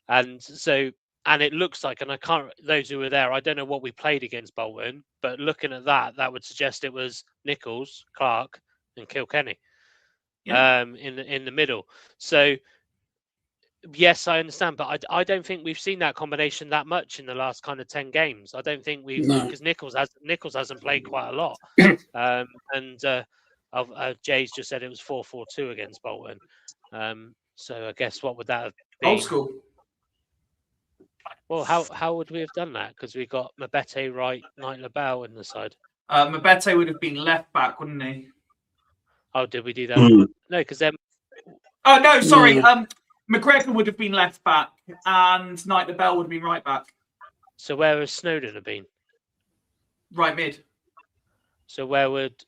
And so, and it looks like, and I can't, those who were there, I don't know what we played against Bolton, but looking at that would suggest it was Nichols, Clark, and Kilkenny in the middle. So, yes, I understand, but I don't think we've seen that combination that much in the last kind of 10 games. I don't think we've, because Nichols hasn't played quite a lot. Jay's just said it was 4-4-2 against Bolton. So I guess what would that have been? Old school. Well, how would we have done that? Because we got Mabete, Wright, Knight Labelle in the side. Mabete would have been left back, wouldn't he? Oh, did we do that? No, because then. Oh no, sorry. McGregor would have been left back, and Knight Labelle would have been right back. So where would Snowden have been? Right mid. So where would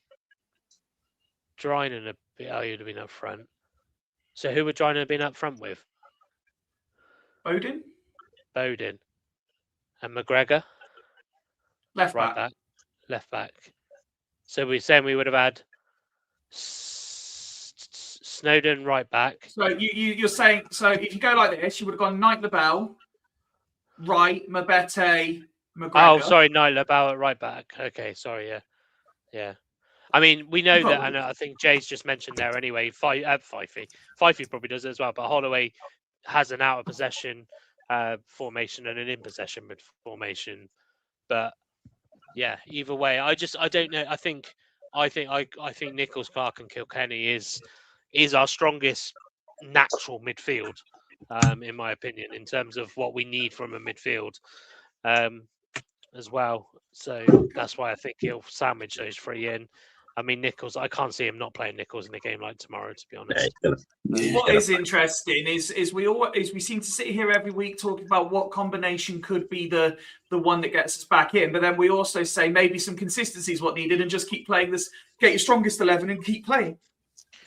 Drynan have been? Oh, he would have been up front. So who would Drynan have been up front with? Bowden. And McGregor? Left right back. Left back. So we're saying we would have had Snowden right back. So you're saying, so if you go like this, you would have gone Knight Labelle, right, Mabete, McGregor. Oh, sorry, Knight Labelle at right back. Okay, sorry, yeah. I mean, we know that, and I think Jay's just mentioned there anyway. Fyfie probably does it as well, but Holloway has an out of possession formation and an in possession mid formation. But yeah, either way, I don't know. I think Nichols, Clark, and Kilkenny is our strongest natural midfield, in my opinion, in terms of what we need from a midfield as well. So that's why I think he'll sandwich those three in. I mean, Nichols, I can't see him not playing Nichols in a game like tomorrow, to be honest. What is interesting is we seem to sit here every week talking about what combination could be the one that gets us back in, but then we also say maybe some consistency is what needed, and just keep playing this, get your strongest 11 and keep playing.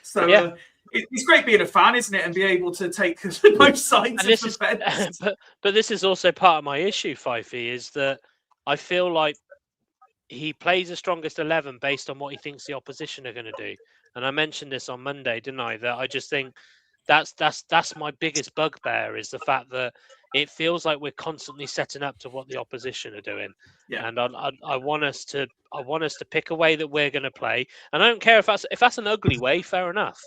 So yeah. It's great being a fan, isn't it, and be able to take both sides of the fence. But this is also part of my issue, Fyfie, is that I feel like he plays the strongest 11 based on what he thinks the opposition are going to do. And I mentioned this on Monday, didn't I? That I just think that's my biggest bugbear, is the fact that it feels like we're constantly setting up to what the opposition are doing. Yeah. And I want us to pick a way that we're going to play. And I don't care if that's an ugly way, fair enough.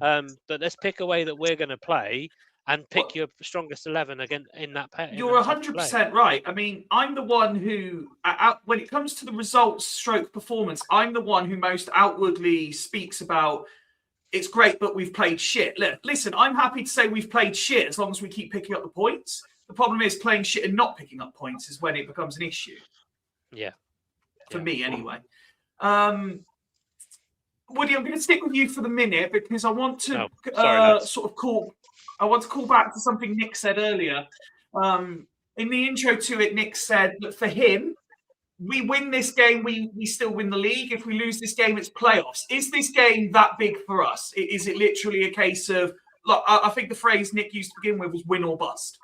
But let's pick a way that we're going to play and pick your strongest 11 again in that pair. You're 100% right. I mean, I'm the one who, when it comes to the results stroke performance, I'm the one who most outwardly speaks about it's great, but we've played shit. Listen, I'm happy to say we've played shit as long as we keep picking up the points. The problem is playing shit and not picking up points is when it becomes an issue. Yeah. For me, anyway. Woody, I'm going to stick with you for the minute because I want to I want to call back to something Nick said earlier. In the intro to it, Nick said that for him, we win this game, we still win the league. If we lose this game, it's playoffs. Is this game that big for us? Is it literally a case of, look, I think the phrase Nick used to begin with was win or bust.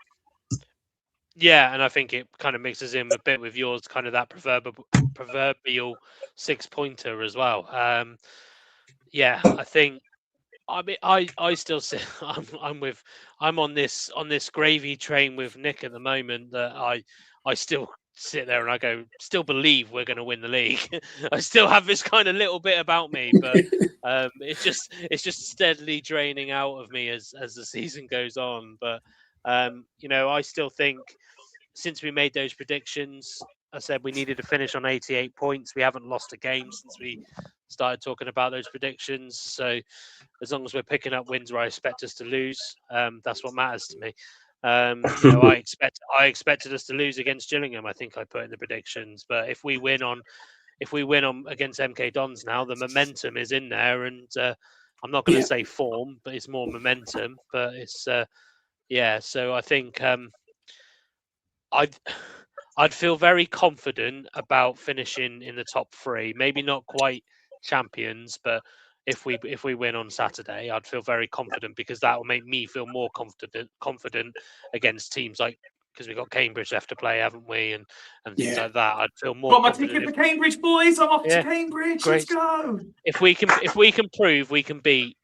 Yeah, and I think it kind of mixes in a bit with yours, kind of that proverbial 6-pointer as well. Yeah, I think. I mean, I still sit. I'm on this gravy train with Nick at the moment. That I still sit there and I go, still believe we're going to win the league. I still have this kind of little bit about me, but it's just steadily draining out of me as the season goes on. But I still think since we made those predictions, I said we needed to finish on 88 points. We haven't lost a game since we started talking about those predictions. So as long as we're picking up wins where I expect us to lose, that's what matters to me. I expected us to lose against Gillingham. I think I put in the predictions, but if we win on against MK Dons now, the momentum is in there, and I'm not going to say form, but it's more momentum. But it's So I think I'd feel very confident about finishing in the top 3. Maybe not quite champions, but if we win on Saturday, I'd feel very confident because that will make me feel more confident against teams like, because we've got Cambridge left to play, haven't we? And things like that. I'd feel more. Got my ticket for Cambridge, boys. I'm off to Cambridge. Great. Let's go. If we can prove we can beat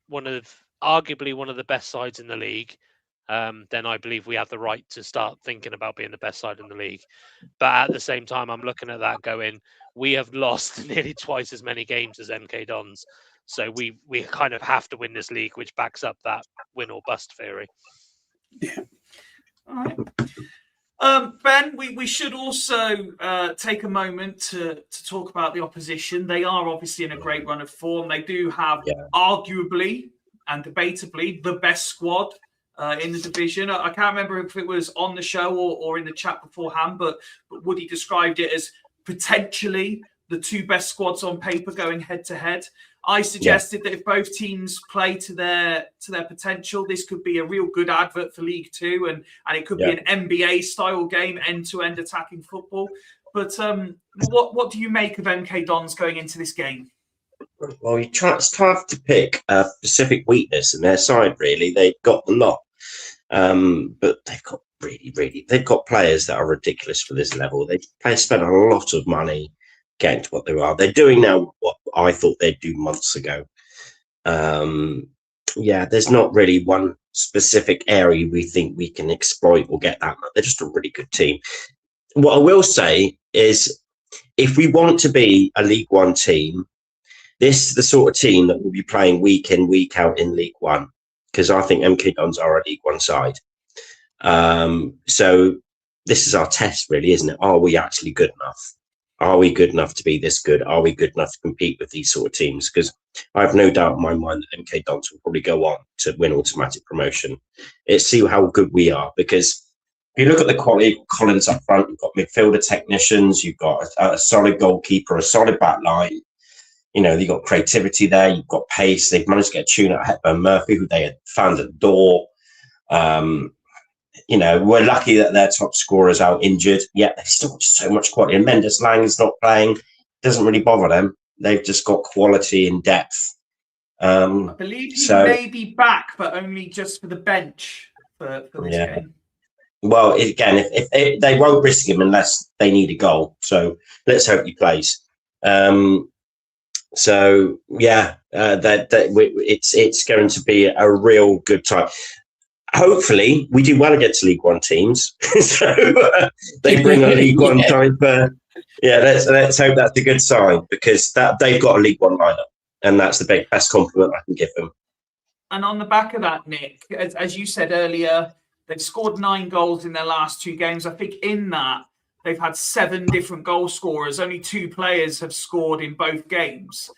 arguably one of the best sides in the league, then I believe we have the right to start thinking about being the best side in the league. But at the same time, I'm looking at that going, we have lost nearly twice as many games as MK Dons. So we kind of have to win this league, which backs up that win or bust theory. Yeah. All right. Ben, we should also take a moment to talk about the opposition. They are obviously in a great run of form. They do have arguably and debatably the best squad in the division. I can't remember if it was on the show or in the chat beforehand, but Woody described it as potentially the 2 best squads on paper going head to head. I suggested that if both teams play to their potential, this could be a real good advert for League Two, and it could be an NBA style game, end-to-end attacking football. But what do you make of MK Dons going into this game? Well, it's tough to pick a specific weakness in their side. Really, they've got a lot, but they've got they've got players that are ridiculous for this level. They've spent a lot of money getting to what they are. They're doing now what I thought they'd do months ago. There's not really one specific area we think we can exploit or get that. They're just a really good team. What I will say is, if we want to be a League One team, this is the sort of team that will be playing week in, week out in League One, because I think MK Dons are a League One side. So this is our test, really, isn't it? Are we actually good enough? Are we good enough to be this good? Are we good enough to compete with these sort of teams? Because I have no doubt in my mind that MK Dons will probably go on to win automatic promotion. It's see how good we are, because if you look at the quality of Collins up front, you've got midfielder technicians, you've got a solid goalkeeper, a solid back line. You've got creativity there, you've got pace. They've managed to get a tune out of Hepburn Murphy, who they had found at the door. We're lucky that their top scorer's out injured. Yet they've still got so much quality. And Mendes Lang is not playing. Doesn't really bother them. They've just got quality and depth. I believe he may be back, but only just for the bench for this game. Well, again, if they won't risk him unless they need a goal. So let's hope he plays. It's going to be a real good time. Hopefully, we do well against League One teams, so they bring a League One type. Let's hope that's a good sign, because they've got a League One lineup, and that's the best compliment I can give them. And on the back of that, Nick, as you said earlier, they've scored 9 goals in their last 2 games. I think in that they've had 7 different goal scorers. Only 2 players have scored in both games.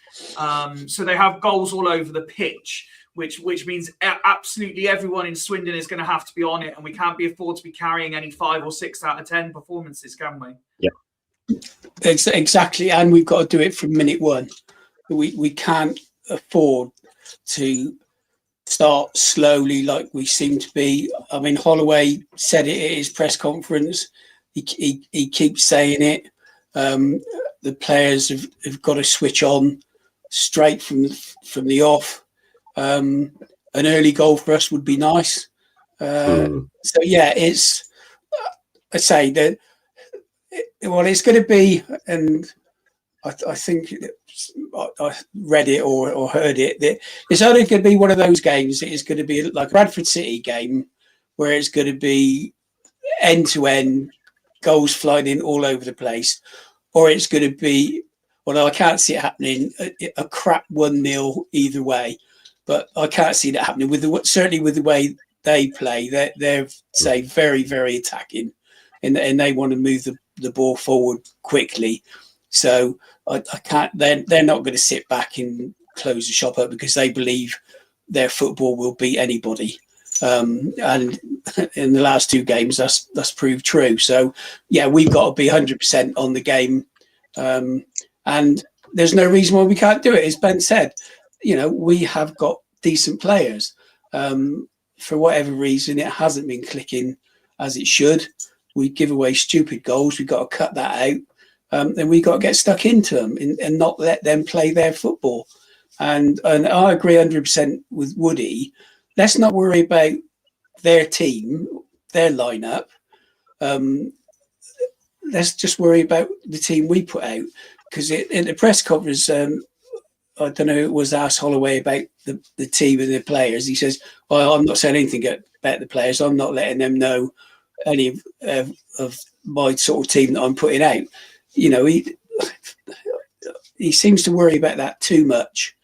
So they have goals all over the pitch, which means absolutely everyone in Swindon is going to have to be on it. And we can't be afford to be carrying any 5 or 6 out of 10 performances, can we? Yeah. Exactly. And we've got to do it from minute 1. We can't afford to start slowly like we seem to be. I mean, Holloway said it at his press conference. He keeps saying it. The players have got to switch on straight from the off. An early goal for us would be nice. So yeah, it's. I say that. Well, it's going to be, and I think I read it or heard it, that it's only going to be one of those games that is going to be like a Bradford City game where it's going to be end to end, goals flying in all over the place, or it's going to be, although I can't see it happening, a crap 1-0 either way. But I can't see that happening certainly with the way they play. They're say very, very attacking, and they want to move the ball forward quickly. So I can't. They're not going to sit back and close the shop up because they believe their football will beat anybody. And in the last 2 games, that's proved true. So yeah, we've got to be 100% on the game, and there's no reason why we can't do it. As Ben said, we have got decent players. For whatever reason, it hasn't been clicking as it should. We give away stupid goals. We've got to cut that out. And we got to get stuck into them and not let them play their football. And I agree 100% with Woody. Let's not worry about their team, their lineup. Let's just worry about the team we put out. Because in the press conference, I don't know, it was asked Holloway about the team and the players. He says, well, I'm not saying anything about the players. I'm not letting them know any of my sort of team that I'm putting out. He seems to worry about that too much.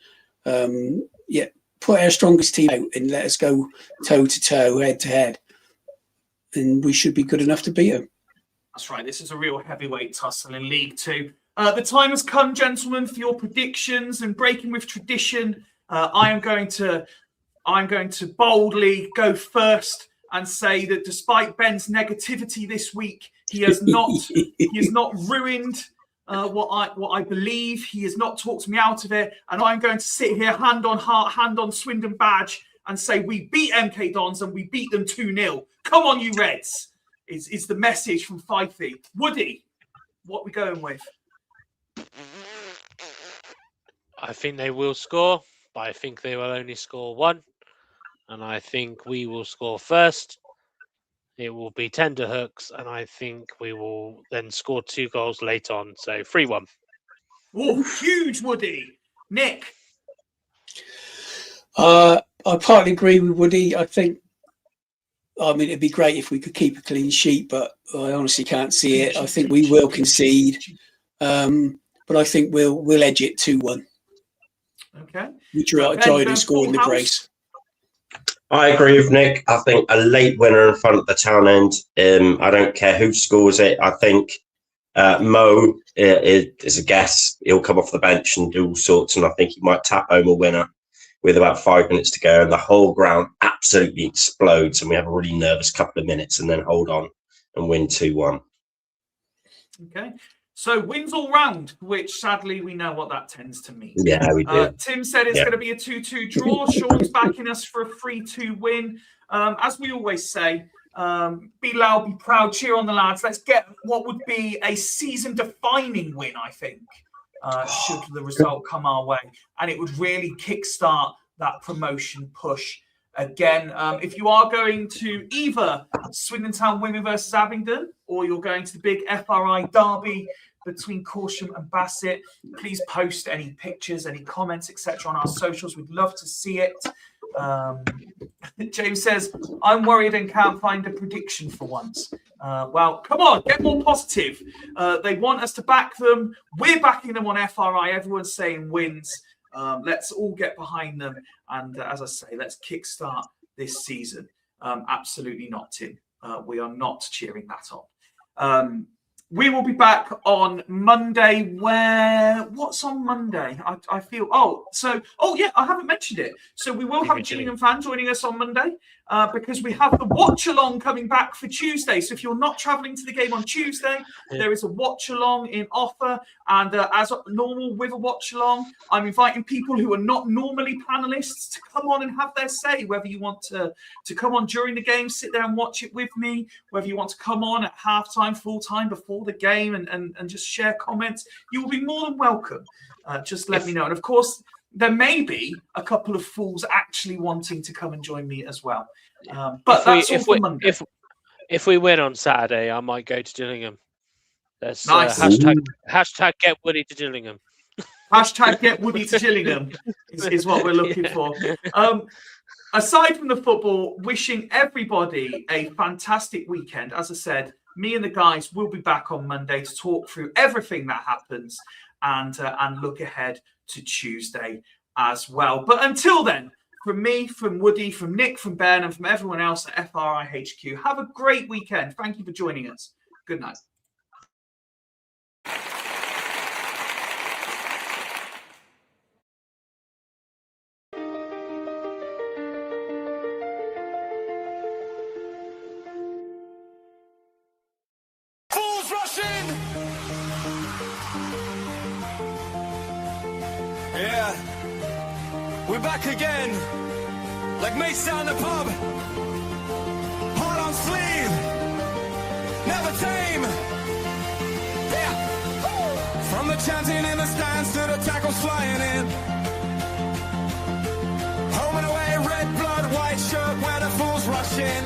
Put our strongest team out and let us go toe to toe, head to head, and we should be good enough to beat them. That's right. This is a real heavyweight tussle in League 2. The time has come, gentlemen, for your predictions. And breaking with tradition, I'm going to boldly go first and say that despite Ben's negativity this week, he has not ruined what I believe. He has not talked me out of it, and I'm going to sit here, hand on heart, hand on Swindon badge, and say we beat MK Dons and we beat them 2-0. Come on, you Reds! Is the message from Fyfie. Woody, what are we going with? I think they will score, but I think they will only score 1. And I think we will score first. It will be tender hooks, and I think we will then score 2 goals late on. So 3-1. Oh, huge, Woody. Nick? I partly agree with Woody. It'd be great if we could keep a clean sheet, but I honestly can't see it. I think we will concede, but I think we'll edge it 2-1. Okay. We try to score in the brace. I agree with Nick. I think a late winner in front of the town end. I don't care who scores it. I think Mo is a guess. He'll come off the bench and do all sorts, and I think he might tap home a winner with about 5 minutes to go, and the whole ground absolutely explodes, and we have a really nervous couple of minutes, and then hold on and win 2-1. Okay. So wins all round, which sadly we know what that tends to mean. Yeah, we do. Tim said it's going to be a 2-2 draw. Sean's backing us for a 3-2 win. As we always say, be loud, be proud, cheer on the lads. Let's get what would be a season-defining win, I think, should the result come our way. And it would really kickstart that promotion push again. If you are going to either Swindon Town Women versus Abingdon, or you're going to the big FRI Derby between Corsham and Bassett, please post any pictures, any comments, etc. on our socials. We'd love to see it. James says, I'm worried and can't find a prediction for once. Well, come on, get more positive. They want us to back them. We're backing them on FRI. Everyone's saying wins. Let's all get behind them. And as I say, let's kickstart this season. Absolutely not, Tim. We are not cheering that on. We will be back on Monday. What's on Monday? I feel. Yeah, I haven't mentioned it. So we will have a Gillingham fan joining us on Monday because we have the watch along coming back for Tuesday. So if you're not travelling to the game on Tuesday, there is a watch along in offer. And as normal with a watch along, I'm inviting people who are not normally panelists to come on and have their say. Whether you want to come on during the game, sit there and watch it with me. Whether you want to come on at halftime, full time before the game and just share comments, you will be more than welcome. Just let me know. And of course, there may be a couple of fools actually wanting to come and join me as well. But that's all for Monday. If we win on Saturday, I might go to Gillingham. That's nice. Hashtag get Woody to Gillingham. Hashtag get Woody to Gillingham is what we're looking for. Aside from the football, wishing everybody a fantastic weekend. As I said, me and the guys will be back on Monday to talk through everything that happens and look ahead to Tuesday as well. But until then, from me, from Woody, from Nick, from Ben, and from everyone else at FRI HQ, have a great weekend. Thank you for joining us. Good night. Fools rushing! Yeah, we're back again, like mates down the pub. Heart on sleeve, never tame. Yeah, from the chanting in the stands to the tackles flying in. Home and away, red blood, white shirt, where the fools rush in.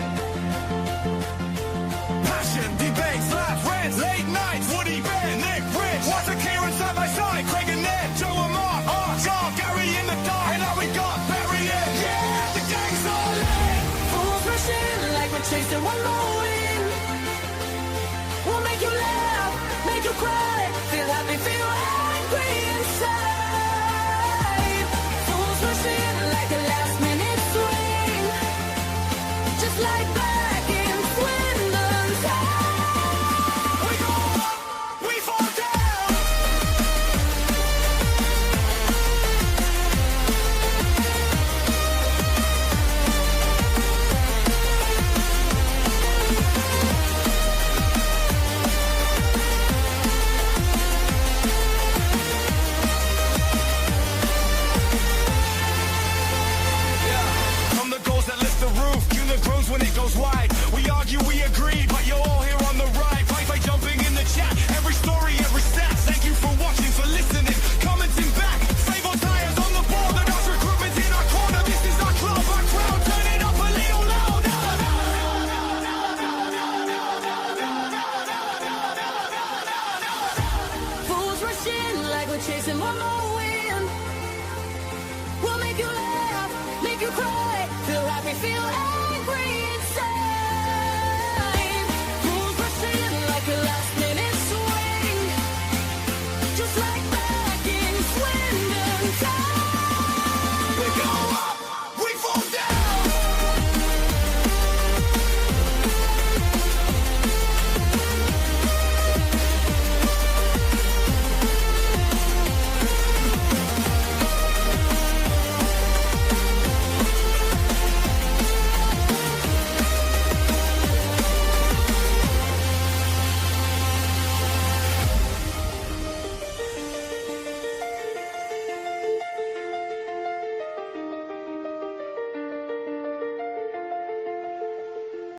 Passion, debates, laughs, rants, late nights. Woody, Ben, Nick, Rich, Walter, Kieran, side by side. Craig and Ned, Joe and Mark, John, Gary in the dark. And now we got Barry in. Yeah, the gang's all in. Fools rushing like we're chasing one more win. We'll make you laugh, make you cry, feel happy, feel angry inside. Fools rushing like a last minute swing, just like back in Swindon's time. We go up, we fall down. From the goals that lift the roof, unit grows when it goes wide.